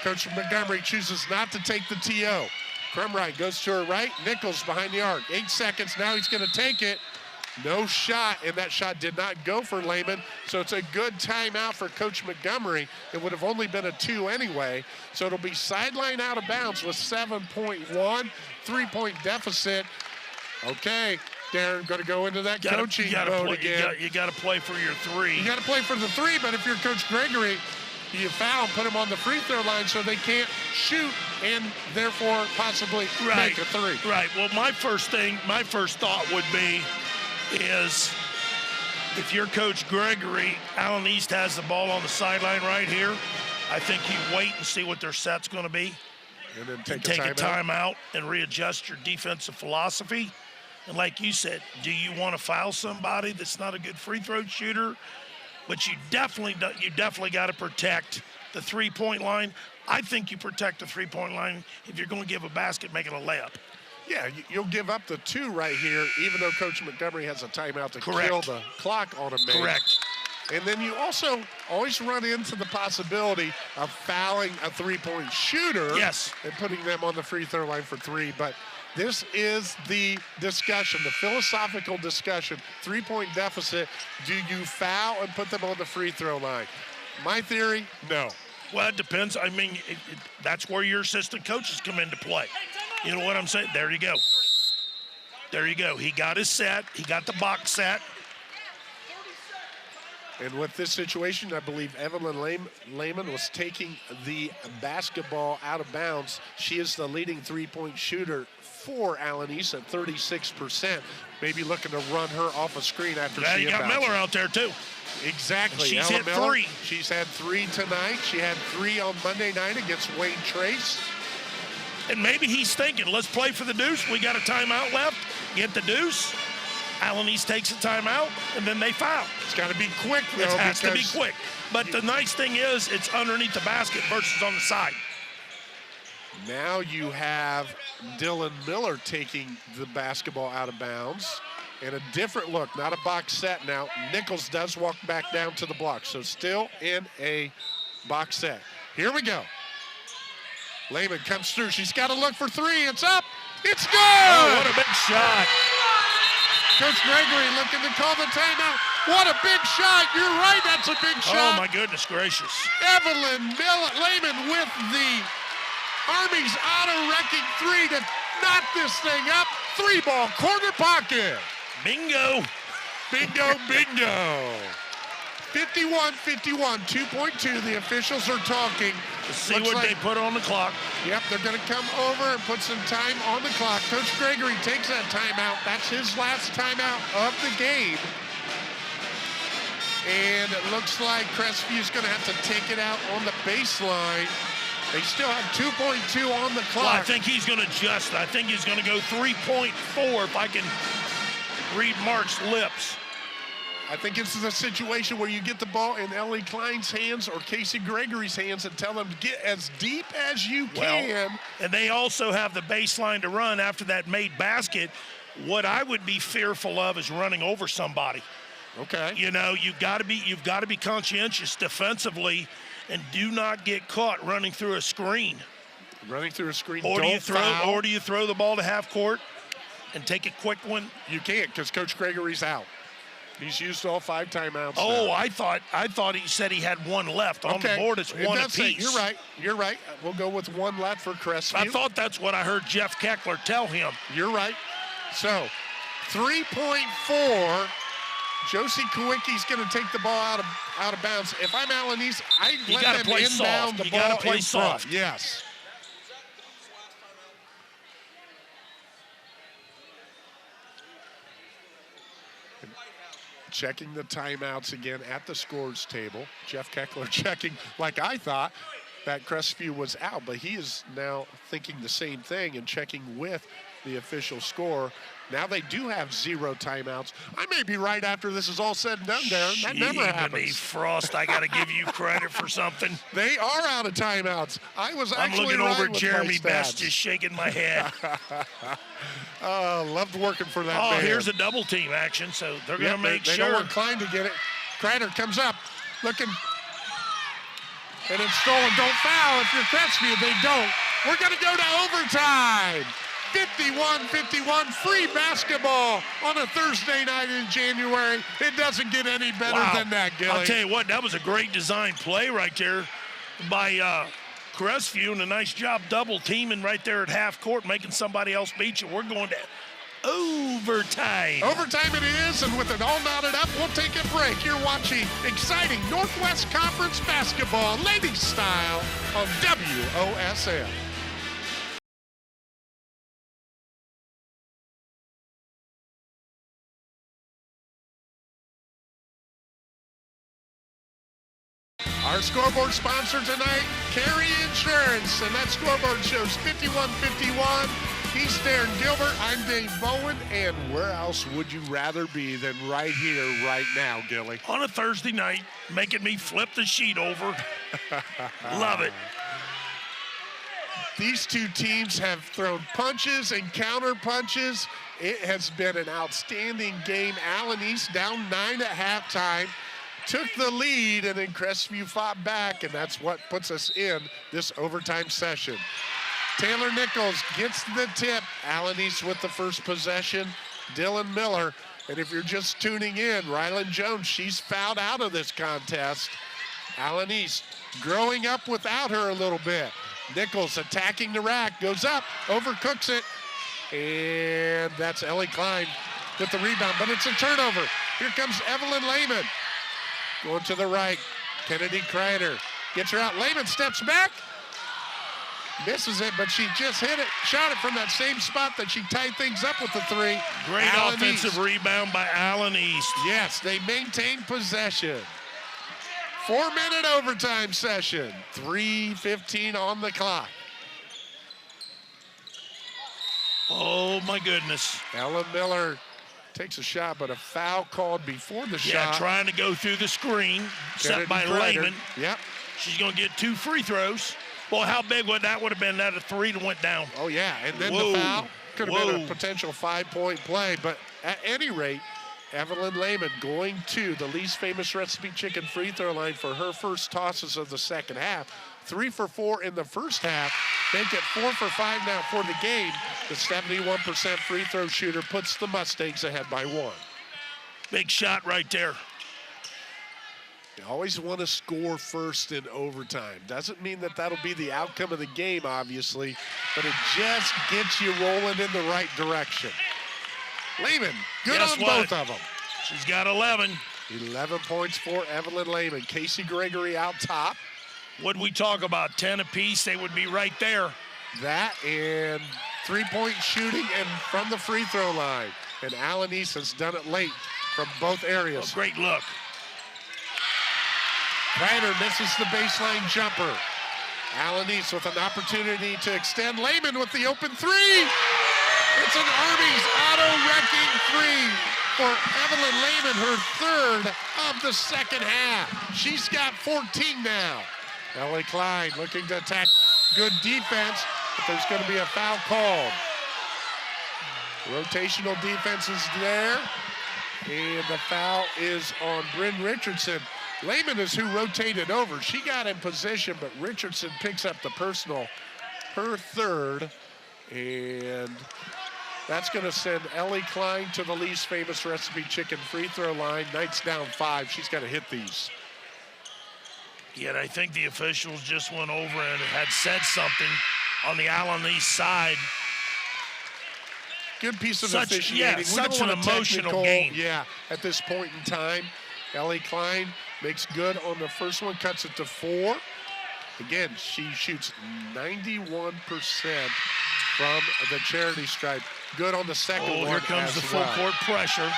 Coach Montgomery chooses not to take the TO. Crumrine goes to her right. Nichols behind the arc. 8 seconds. Now he's going to take it. No shot, and that shot did not go for Lehman. So it's a good timeout for Coach Montgomery. It would have only been a 2 anyway. So it'll be sideline out of bounds with 7.1, 3-point deficit. Okay, Darren, going to go into that coaching mode again. You got to play for your 3. You got to play for the 3, but if you're Coach Gregory, you foul, put them on the free throw line so they can't shoot and therefore possibly make a 3. Right. Well, my first thought would be is if you're Coach Gregory, Allen East has the ball on the sideline right here. I think you wait and see what their set's going to be. And then take a timeout and readjust your defensive philosophy. And like you said, do you want to foul somebody that's not a good free throw shooter? But you definitely got to protect the three-point line. I think you protect the three-point line if you're going to give a basket, make it a layup. Yeah, you'll give up the 2 right here, even though Coach Montgomery has a timeout to kill the clock on a man. Correct. And then you also always run into the possibility of fouling a three-point shooter. Yes. And putting them on the free throw line for 3. But this is the discussion, the philosophical discussion. 3-point deficit. Do you foul and put them on the free throw line? My theory, no. Well, it depends. I mean, that's where your assistant coaches come into play. You know what I'm saying? There you go. There you go. He got his set. He got the box set. And with this situation, I believe Evelyn Lehman was taking the basketball out of bounds. She is the leading three-point shooter for Allen East at 36%. Maybe looking to run her off a screen after she you got inbounds. Miller out there, too. Exactly. She's Ella hit Miller, 3. She's had 3 tonight. She had 3 on Monday night against Wayne Trace. And maybe he's thinking, let's play for the deuce. We got a timeout left. Get the deuce. Allen East takes a timeout, and then they foul. It's got to be quick, though. It has to be quick. But the nice thing is it's underneath the basket versus on the side. Now you have Dylan Miller taking the basketball out of bounds. And a different look, not a box set now. Nichols does walk back down to the block, so still in a box set. Here we go. Lehman comes through. She's got to look for 3. It's up. It's good. Oh, what a big shot. Coach Gregory looking to call the timeout. What a big shot. You're right, that's a big shot. Oh, my goodness gracious. Evelyn Lehman with the Army's auto-wrecking 3 to knock this thing up. 3-ball corner pocket. Bingo. Bingo, bingo. 51-51, 2.2. The officials are talking. Let's see what they put on the clock. Yep, they're going to come over and put some time on the clock. Coach Gregory takes that timeout. That's his last timeout of the game. And it looks like Crestview's going to have to take it out on the baseline. They still have 2.2 on the clock. Well, I think he's going to adjust. I think he's going to go 3.4 if I can read Mark's lips. I think this is a situation where you get the ball in Ellie Klein's hands or Casey Gregory's hands and tell them to get as deep as you can. And they also have the baseline to run after that made basket. What I would be fearful of is running over somebody. Okay. You know, you've got to be conscientious defensively and do not get caught running through a screen. Running through a screen. Or do you throw the ball to half court and take a quick one? You can't because Coach Gregory's out. He's used all 5 timeouts. Oh, now. I thought he said he had 1 left. On the board, it's 1 apiece. You're right. We'll go with 1 left for Crestview. I thought that's what I heard Jeff Keckler tell him. You're right. So, 3.4. Josie Kowicki's going to take the ball out of bounds. If I'm Allen East, I let them inbound the ball in front. Yes. Checking the timeouts again at the scores table. Jeff Keckler checking, like I thought, that Crestview was out, but he is now thinking the same thing and checking with the official score. Now they do have 0 timeouts. I may be right after this is all said and done, Darren. That never happens. Frost, I got to give you credit for something. They are out of timeouts. I'm looking over Jeremy Best, just shaking my head. Loved working for that man. Here's a double team action, so they're going to make sure. They don't want Klein to get it. Kreider comes up, looking, and it's stolen. Don't foul if you're Crestview. They don't. We're going to go to overtime. 51-51, free basketball on a Thursday night in January. It doesn't get any better than that, Gilly. I'll tell you what, that was a great design play right there by Crestview, and a nice job double teaming right there at half court, making somebody else beat you. We're going to overtime. Overtime it is, and with it all knotted up, we'll take a break. You're watching exciting Northwest Conference basketball, ladies style, on WOSN. Our Our scoreboard sponsor tonight, Carey Insurance, and that scoreboard shows 51-51. He's Darren Gilbert, I'm Dave Bowen, and where else would you rather be than right here, right now, Gilly? On a Thursday night, making me flip the sheet over. Love it. These two teams have thrown punches and counter punches. It has been an outstanding game. Allen East down 9 at halftime. Took the lead, and then Crestview fought back, and that's what puts us in this overtime session. Taylor Nichols gets the tip. Allen East with the first possession. Dylan Miller, and if you're just tuning in, Rylan Jones, she's fouled out of this contest. Allen East growing up without her a little bit. Nichols attacking the rack, goes up, overcooks it, and that's Ellie Klein with the rebound, but it's a turnover. Here comes Evelyn Lehman. Going to the right, Kennedy Kreider gets her out. Lehman steps back, misses it, but she just hit it, shot it from that same spot that she tied things up with the three. Great Allen offensive East. rebound by Allen East. Yes, they maintain possession. 4-minute overtime session, 3:15 on the clock. Oh, my goodness. Ellen Miller takes a shot, but a foul called before the shot. Yeah, trying to go through the screen, set by Kreider. Lehman. Yep. She's going to get 2 free throws. Boy, how big would that have been? That a 3 that went down. Oh, yeah, and then Whoa. the foul could have been a Whoa. potential 5-point play, but at any rate, Evelyn Lehman going to the least famous recipe chicken free throw line for her first tosses of the second half. 3 for 4 in the first half. Make it 4 for 5 now for the game. The 71% free throw shooter puts the Mustangs ahead by 1. Big shot right there. You always want to score first in overtime. Doesn't mean that that'll be the outcome of the game, obviously, but it just gets you rolling in the right direction. Lehman, good Guess on what? both of them. She's got 11. 11 points for Evelyn Lehman. Casey Gregory out top. What'd we talk about? 10 apiece, they would be right there. That and three-point shooting and from the free throw line. And Allen East has done it late from both areas. Oh, great look. Kreider misses the baseline jumper. Allen East with an opportunity to extend. Lehman with the open three. It's an Arby's auto-wrecking three for Evelyn Lehman, her third of the second half. She's got 14 now. Ellie Klein looking to attack. Good defense, but there's going to be a foul called. Rotational defense is there, and the foul is on Bryn Richardson. Lehman is who rotated over. She got in position, but Richardson picks up the personal, her third, and that's going to send Ellie Klein to the least famous recipe chicken free throw line. Knights down 5. She's got to hit these. Yet I think the officials just went over and had said something on the Allen East side. Good piece of Such- officiating. yeah, We such don't an want a emotional technical, game. Yeah, at this point in time. Ellie Klein makes good on the first one, cuts it to 4. Again, she shoots 91% from the charity stripe. Good on the second one. Oh, here comes the full well. court pressure.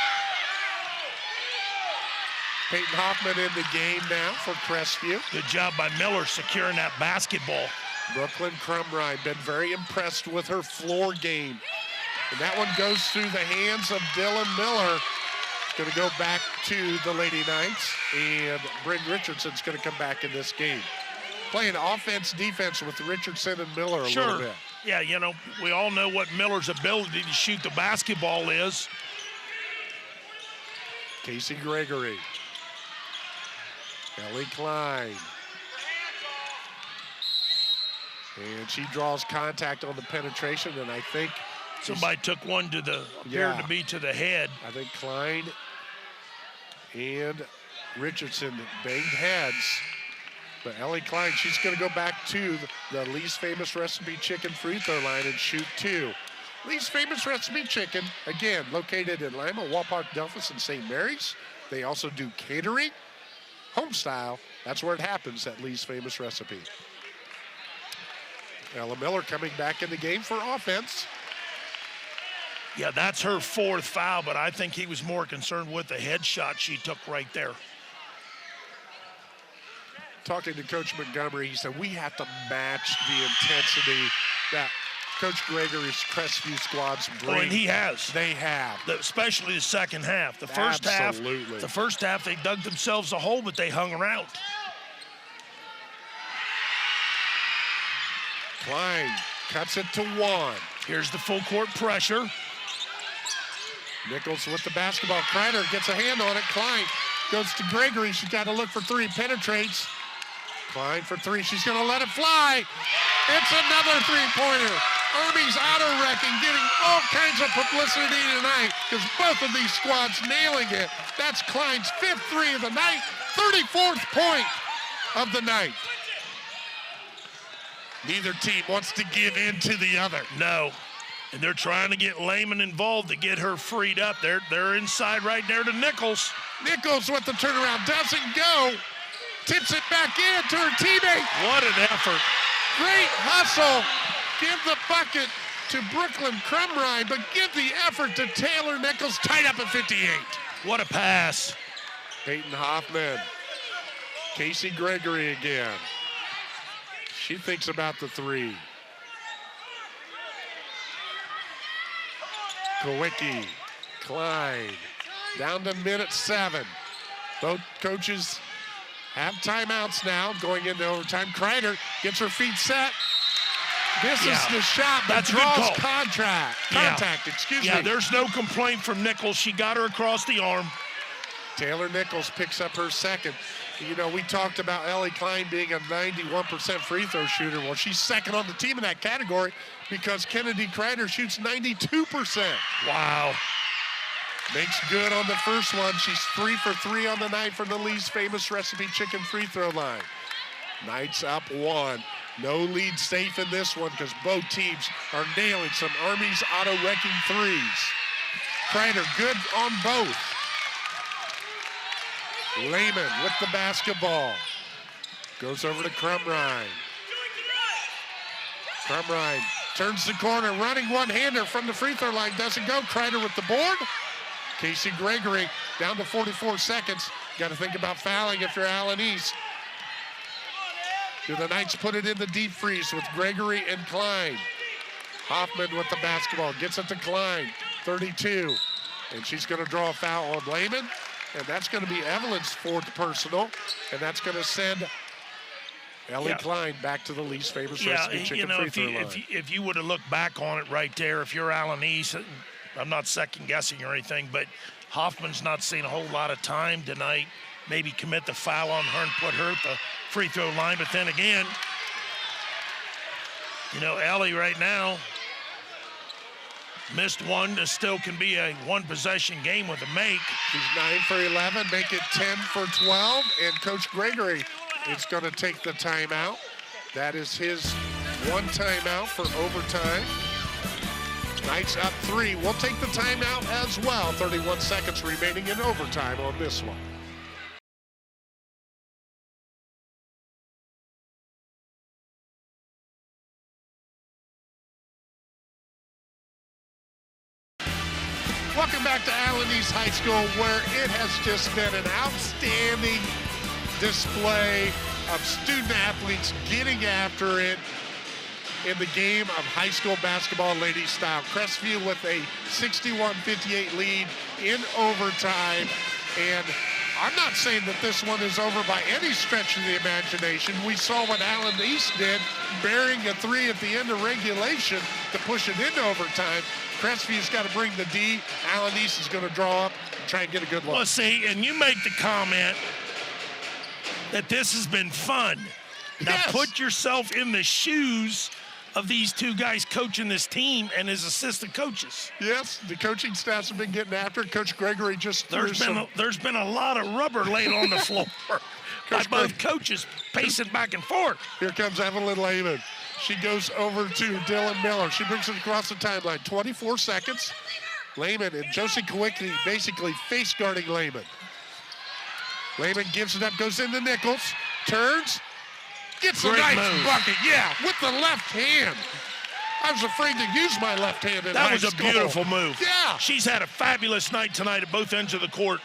Peyton Hoffman in the game now for Crestview. Good job by Miller securing that basketball. Brooklyn Crumrine been very impressed with her floor game. And that one goes through the hands of Dylan Miller. It's going to go back to the Lady Knights, and Bryn Richardson's going to come back in this game. Playing offense, defense with Richardson and Miller a little bit. Yeah, you know, we all know what Miller's ability to shoot the basketball is. Casey Gregory. Ellie Klein. And she draws contact on the penetration, and I think Somebody took one to the, appeared to be to the head. I think Klein and Richardson banged heads. But Ellie Klein, she's going to go back to the least famous recipe chicken free throw line and shoot 2. Least famous recipe chicken, again, located in Lima, Wapak, Delphus, and St. Mary's. They also do catering, home style. That's where it happens, at least famous recipe. Ella Miller coming back in the game for offense. Yeah, that's her 4th foul, but I think he was more concerned with the headshot she took right there. talking to Coach Montgomery, he said, we have to match the intensity that Coach Gregory's Crestview squads bring. Oh, and he has. They have. Especially the second half. The first half, they dug themselves a hole, but they hung around. Klein cuts it to Juan. Here's the full court pressure. Nichols with the basketball. Kreider gets a hand on it. Klein goes to Gregory. She's got to look for three. Penetrates. Klein for three. She's going to let it fly. It's another three-pointer. Army's auto-wrecking, getting all kinds of publicity tonight because both of these squads nailing it. That's Klein's 5th three of the night, 34th point of the night. Neither team wants to give in to the other. No. And they're trying to get Lehman involved to get her freed up. They're inside right there to Nichols. Nichols with the turnaround. Doesn't go. Tips it back in to her teammate. What an effort. Great hustle. Give the bucket to Brooklyn Crumrine, but give the effort to Taylor Nichols, tied up at 58. What a pass. Peyton Hoffman. Casey Gregory again. She thinks about the three. Kowicki, Klein, down to minute 7. Both coaches have timeouts now going into overtime. Kreider gets her feet set. This is the shot that draws contact. Excuse me. Yeah, there's no complaint from Nichols. She got her across the arm. Taylor Nichols picks up her second. You know, we talked about Ellie Klein being a 91% free throw shooter. Well, she's second on the team in that category because Kennedy Kreider shoots 92%. Wow. Makes good on the first one. She's 3 for 3 on the night from the Lee's Famous Recipe Chicken free throw line. Knight's up 1. No lead safe in this one because both teams are nailing some Army's auto-wrecking threes. Kreider good on both. Lehman with the basketball. Goes over to Crumrine. Crumrine turns the corner, running one-hander from the free throw line. Doesn't go. Kreider with the board. Casey Gregory down to 44 seconds. Got to think about fouling if you're Allen East. Do the Knights put it in the deep freeze with Gregory and Klein? Hoffman with the basketball. Gets it to Klein. 32. And she's going to draw a foul on Lehman. And that's going to be Evelyn's 4th personal. And that's going to send Ellie Klein back to the Lee's Famous Recipe Chicken free throw line. If you would have looked back on it right there, if you're Allen East, I'm not second-guessing or anything, but Hoffman's not seen a whole lot of time tonight. Maybe commit the foul on her and put her at the free throw line. But then again, you know, Ellie right now missed one. This still can be a one-possession game with a make. She's 9 for 11, make it 10 for 12. And Coach Gregory is going to take the timeout. That is his one timeout for overtime. Knights up 3. We'll take the timeout as well. 31 seconds remaining in overtime on this one. Welcome back to Allen East High School, where it has just been an outstanding display of student athletes getting after it in the game of high school basketball ladies style. Crestview with a 61-58 lead in overtime. And I'm not saying that this one is over by any stretch of the imagination. We saw what Allen East did, burying a 3 at the end of regulation to push it into overtime. Crestview's got to bring the D. Allen East is going to draw up and try and get a good look. Well, see, and you make the comment that this has been fun. Now put yourself in the shoes of these two guys coaching this team and his assistant coaches. Yes, the coaching staffs have been getting after it. Coach Gregory just there's been a lot of rubber laid on the floor by both coaches pacing back and forth. Here comes Evelyn Lehman. She goes over to Dylan Miller. She brings it across the timeline. 24 seconds. Lehman and Josie Kowicki basically face guarding Lehman. Lehman gives it up, goes into Nichols, turns, gets a nice bucket. Yeah, with the left hand. I was afraid to use my left hand in high school. That was a beautiful move. Yeah. She's had a fabulous night tonight at both ends of the court.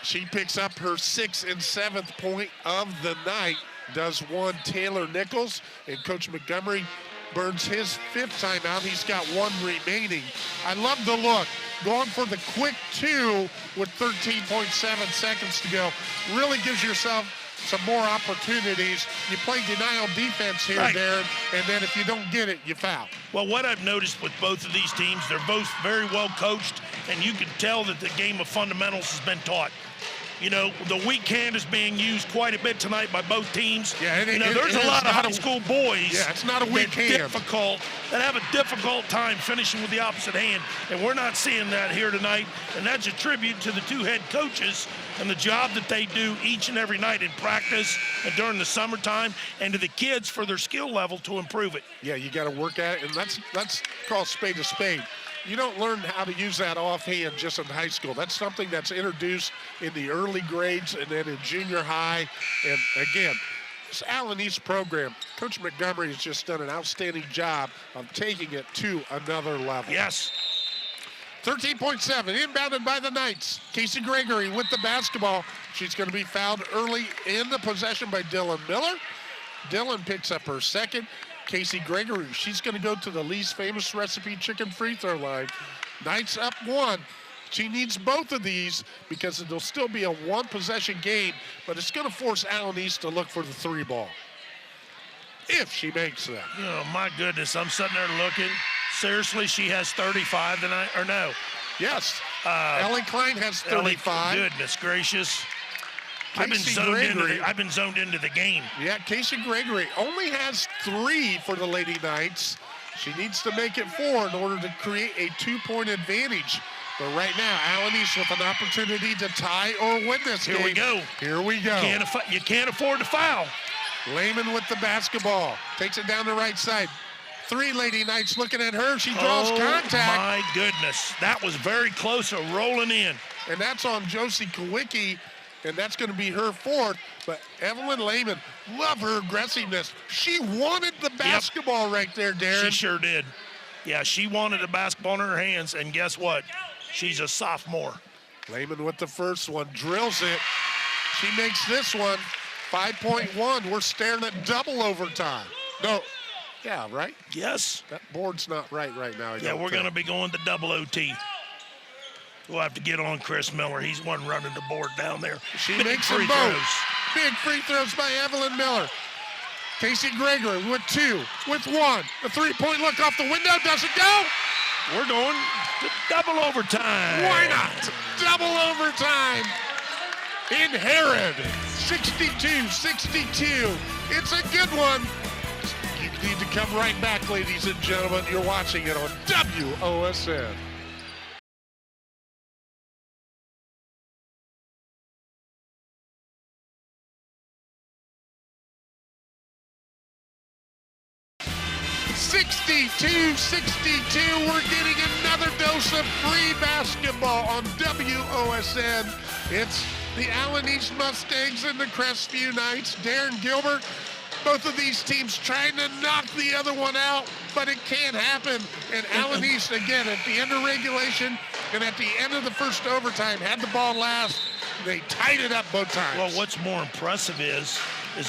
She picks up her 6th and 7th point of the night. Does one Taylor Nichols, and Coach Montgomery burns his 5th timeout. He's got 1 remaining. I love the look. Going for the quick 2 with 13.7 seconds to go. Really gives yourself some more opportunities. You play denial defense here, right, Darren, and then if you don't get it, you foul. Well, what I've noticed with both of these teams, they're both very well coached, and you can tell that the game of fundamentals has been taught. You know, the weak hand is being used quite a bit tonight by both teams. Yeah, there's a lot of high school boys. Yeah, it's not a weak hand. That have a difficult time finishing with the opposite hand, and we're not seeing that here tonight. And that's a tribute to the 2 head coaches and the job that they do each and every night in practice and during the summertime, and to the kids for their skill level to improve it. Yeah, you got to work at it, and let's call spade a spade. You don't learn how to use that offhand just in high school. That's something that's introduced in the early grades and then in junior high. And again, this Allen East program, Coach Montgomery has just done an outstanding job of taking it to another level. Yes. 13.7, inbounded by the Knights. Casey Gregory with the basketball. She's going to be fouled early in the possession by Dylan Miller. Dylan picks up her 2nd. Casey Gregory, she's going to go to the Lee's Famous Recipe chicken free throw line. Knights up 1. She needs both of these because it'll still be a 1-possession game, but it's going to force Allen East to look for the 3 ball. If she makes that. Oh, my goodness, I'm sitting there looking. Seriously, she has 35 tonight, or no? Yes. Ellie Klein has 35. Goodness gracious. I've been zoned into the game. Yeah, Casey Gregory only has 3 for the Lady Knights. She needs to make it 4 in order to create a 2-point advantage. But right now, Allen East with an opportunity to tie or win this game. Here we go. Here we go. You can't afford to foul. Lehman with the basketball. Takes it down the right side. 3 Lady Knights looking at her. She draws contact. My goodness. That was very close to rolling in. And that's on Josie Kowicki. And that's going to be her 4th. But Evelyn Lehman, love her aggressiveness. She wanted the basketball right there, Darren. She sure did. Yeah, she wanted the basketball in her hands, and guess what? She's a sophomore. Lehman with the first one, drills it. She makes this one 5.1. We're staring at double overtime. No, yeah, right? Yes. That board's not right now. Yeah, we're going to be going to double OT. We'll have to get on Chris Miller. He's one running the board down there. She makes them both. Big free throws by Evelyn Miller. Casey Gregory with 2, with 1. The 3-point look off the window. Doesn't go. We're going to double overtime. Why not? Double overtime. In Herod, 62-62. It's a good one. You need to come right back, ladies and gentlemen. You're watching it on WOSN. We're getting another dose of free basketball on WOSN. It's the Allen East Mustangs and the Crestview Knights. Darren Gilbert, both of these teams trying to knock the other one out, but it can't happen. And Allen East, again, at the end of regulation and at the end of the first overtime, had the ball last. They tied it up both times. Well, what's more impressive is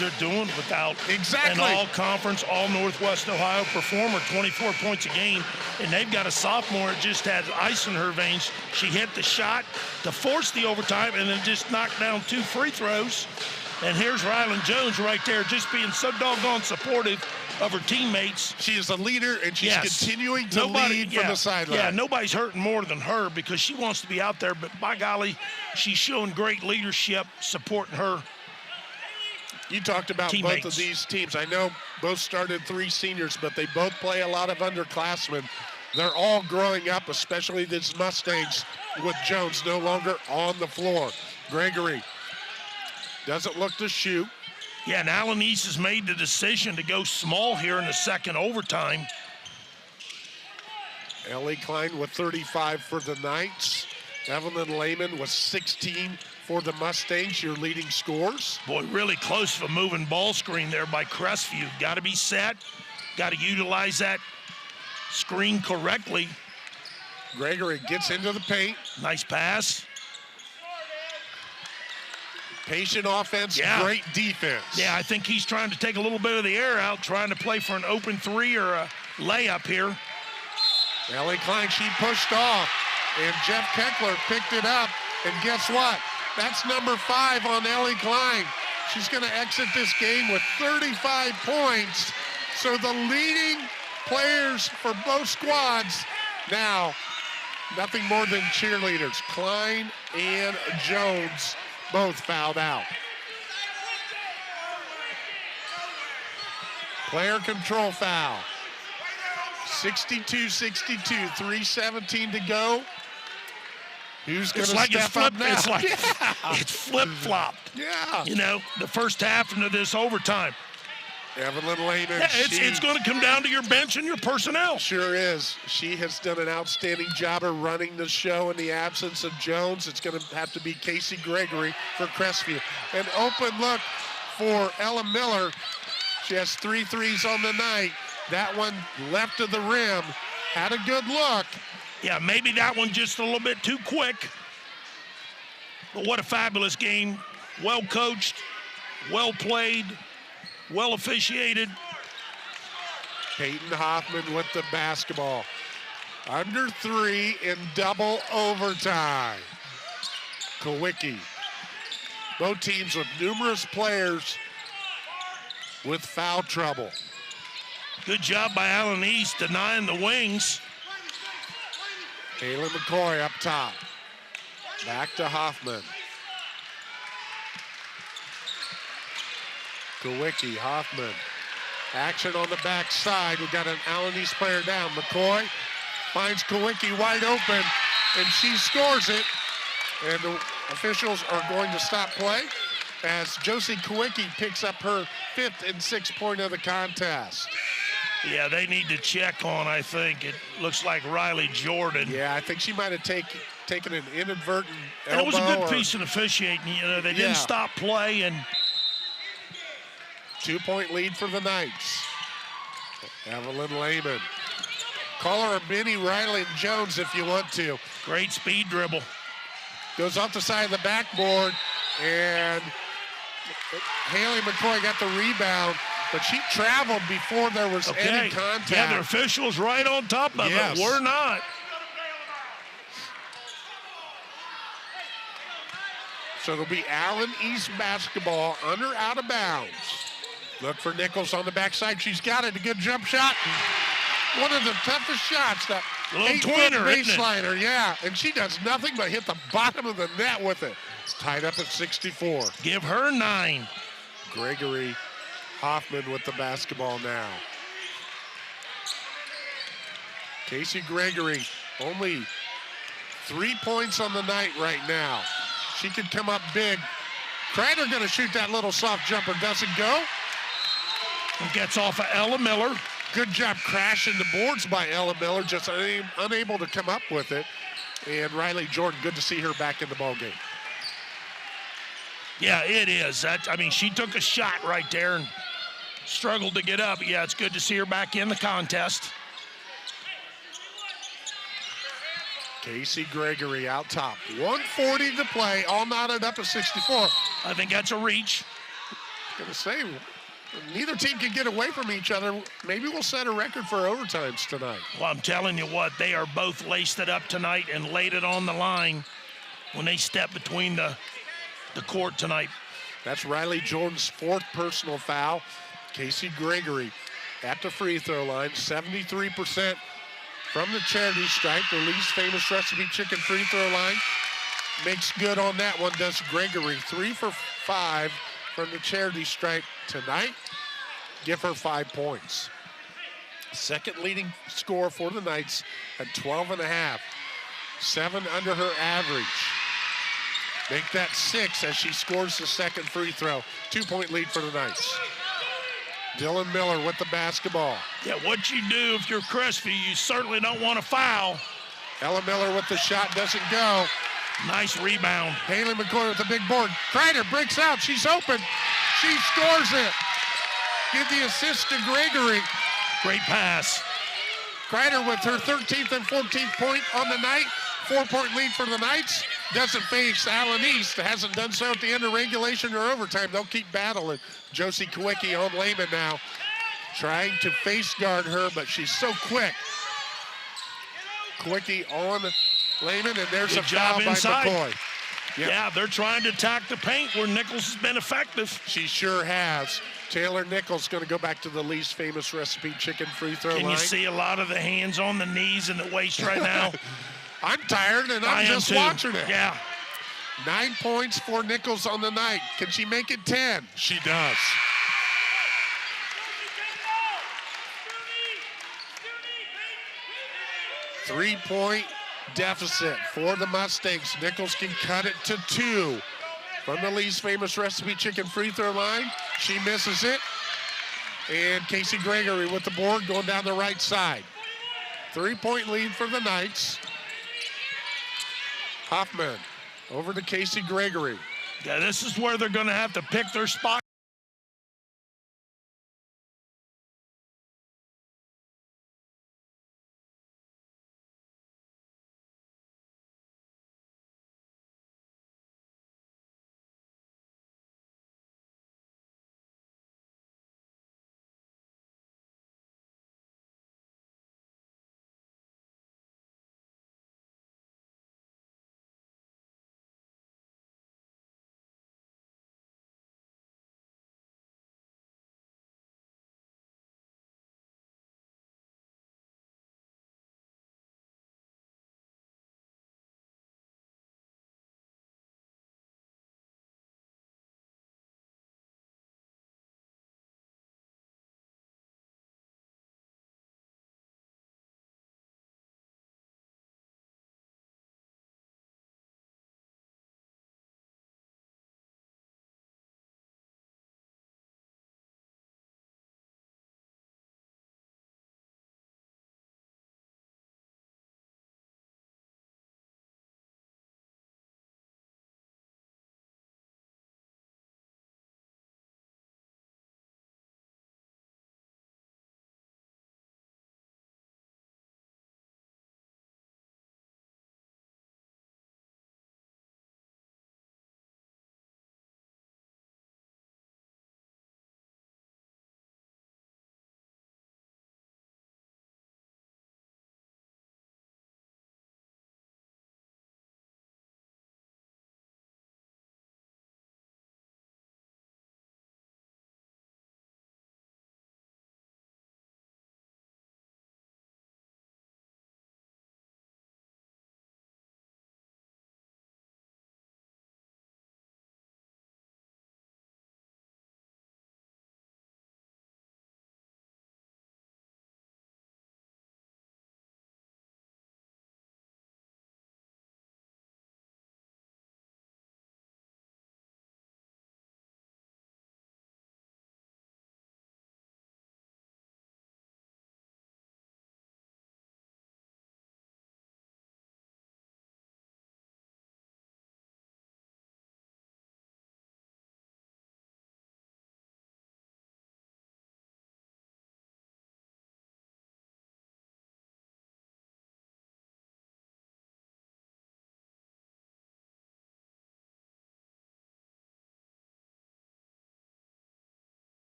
they're doing without an all-conference, all-Northwest Ohio performer, 24 points a game, and they've got a sophomore that just had ice in her veins. She hit the shot to force the overtime and then just knocked down 2 free throws. And here's Rylan Jones right there just being so doggone supportive of her teammates. She is a leader, and she's continuing to lead from the sideline. Yeah, nobody's hurting more than her because she wants to be out there, but by golly, she's showing great leadership, supporting her. You talked about teammates. Both of these teams. I know both started 3 seniors, but they both play a lot of underclassmen. They're all growing up, especially these Mustangs with Jones no longer on the floor. Gregory doesn't look to shoot. Yeah, and Allen East has made the decision to go small here in the second overtime. Ellie Klein with 35 for the Knights. Evelyn Lehman with 16 for the Mustangs, your leading scores. Boy, really close to a moving ball screen there by Crestview. Got to be set. Got to utilize that screen correctly. Gregory gets into the paint. Nice pass. Patient offense, great defense. Yeah, I think he's trying to take a little bit of the air out, trying to play for an open three or a layup here. Ellie Klein, she pushed off, and Jeff Keckler picked it up. And guess what? That's number 5 on Ellie Klein. She's going to exit this game with 35 points. So the leading players for both squads now, nothing more than cheerleaders. Klein and Jones both fouled out. Player control foul. 62-62, 3:17 to go. Who's going to step up now? It's like it's flip-flopped. Yeah. You know, the first half into this overtime. Evelyn Lehman. Yeah, it's going to come down to your bench and your personnel. Sure is. She has done an outstanding job of running the show in the absence of Jones. It's going to have to be Casey Gregory for Crestview. An open look for Ella Miller. She has 3 threes on the night. That one left of the rim. Had a good look. Yeah, maybe that one just a little bit too quick. But what a fabulous game. Well coached, well played, well officiated. Peyton Hoffman with the basketball. Under 3 in double overtime. Kowicki. Both teams with numerous players with foul trouble. Good job by Allen East denying the wings. Kayla McCoy up top. Back to Hoffman. Kowicki, Hoffman. Action on the backside. We've got an Allen East player down. McCoy finds Kowicki wide open, and she scores it. And the officials are going to stop play as Josie Kowicki picks up her 5th and 6th point of the contest. Yeah, they need to check on, I think. It looks like Riley Jordan. Yeah, I think she might have taken an inadvertent elbow. And it was a good piece of officiating. You know, they didn't stop play. And 2-point lead for the Knights. Evelyn Lehman. Call her a mini Riley Jones if you want to. Great speed dribble. Goes off the side of the backboard, and Haley McCoy got the rebound, but she traveled before there was any contact. Yeah, the officials right on top of it. We're not. So it'll be Allen East basketball under out of bounds. Look for Nichols on the backside. She's got it. A good jump shot. One of the toughest shots. That 8-foot baseliner, yeah. And she does nothing but hit the bottom of the net with it. It's tied up at 64. Give her 9. Gregory Hoffman with the basketball now. Casey Gregory, only 3 points on the night right now. She could come up big. Kreider gonna shoot that little soft jumper, doesn't go. And gets off of Ella Miller. Good job crashing the boards by Ella Miller, just unable to come up with it. And Riley Jordan, good to see her back in the ballgame. Yeah, it is. She took a shot right there and struggled to get up. Yeah, it's good to see her back in the contest. Casey Gregory out top. 1:40 to play, all knotted up at 64. I think that's a reach. Gonna say, neither team can get away from each other. Maybe we'll set a record for overtimes tonight. Well, I'm telling you what, they are both laced it up tonight and laid it on the line when they step between the court tonight. That's Riley Jordan's 4th personal foul. Casey Gregory at the free throw line, 73% from the charity stripe, the least famous recipe chicken free throw line. Makes good on that one, does Gregory. 3 for 5 from the charity stripe tonight. Give her 5 points. Second leading scorer for the Knights at 12.5. 7 under her average. Make that 6 as she scores the second free throw. 2-point lead for the Knights. Dylan Miller with the basketball. Yeah, what you do if you're Crestview, you certainly don't want to foul. Ella Miller with the shot, doesn't go. Nice rebound. Haley McCoy with the big board. Kreider breaks out, she's open. She scores it. Give the assist to Gregory. Great pass. Kreider with her 13th and 14th point on the night. 4-point lead for the Knights. doesn't face Allen East. Hasn't done so at the end of regulation or overtime. They'll keep battling. Josie Kowicki on Lehman now, trying to face guard her, but she's so quick. Kowicki on Lehman, and there's Good a foul by inside. McCoy. Yep. Yeah, they're trying to attack the paint where Nichols has been effective. She sure has. Taylor Nichols going to go back to the least famous recipe chicken free throw line. Can you see a lot of the hands on the knees and the waist right now? I'm tired, and I'm just watching it. Yeah. 9 points for Nichols on the night. Can she make it 10? She does. Three-point deficit for the Mustangs. Nichols can cut it to 2 from the least famous recipe chicken free throw line. She misses it. And Casey Gregory with the board going down the right side. 3-point lead for the Knights. Hoffman over to Casey Gregory. Yeah, this is where they're going to have to pick their spot.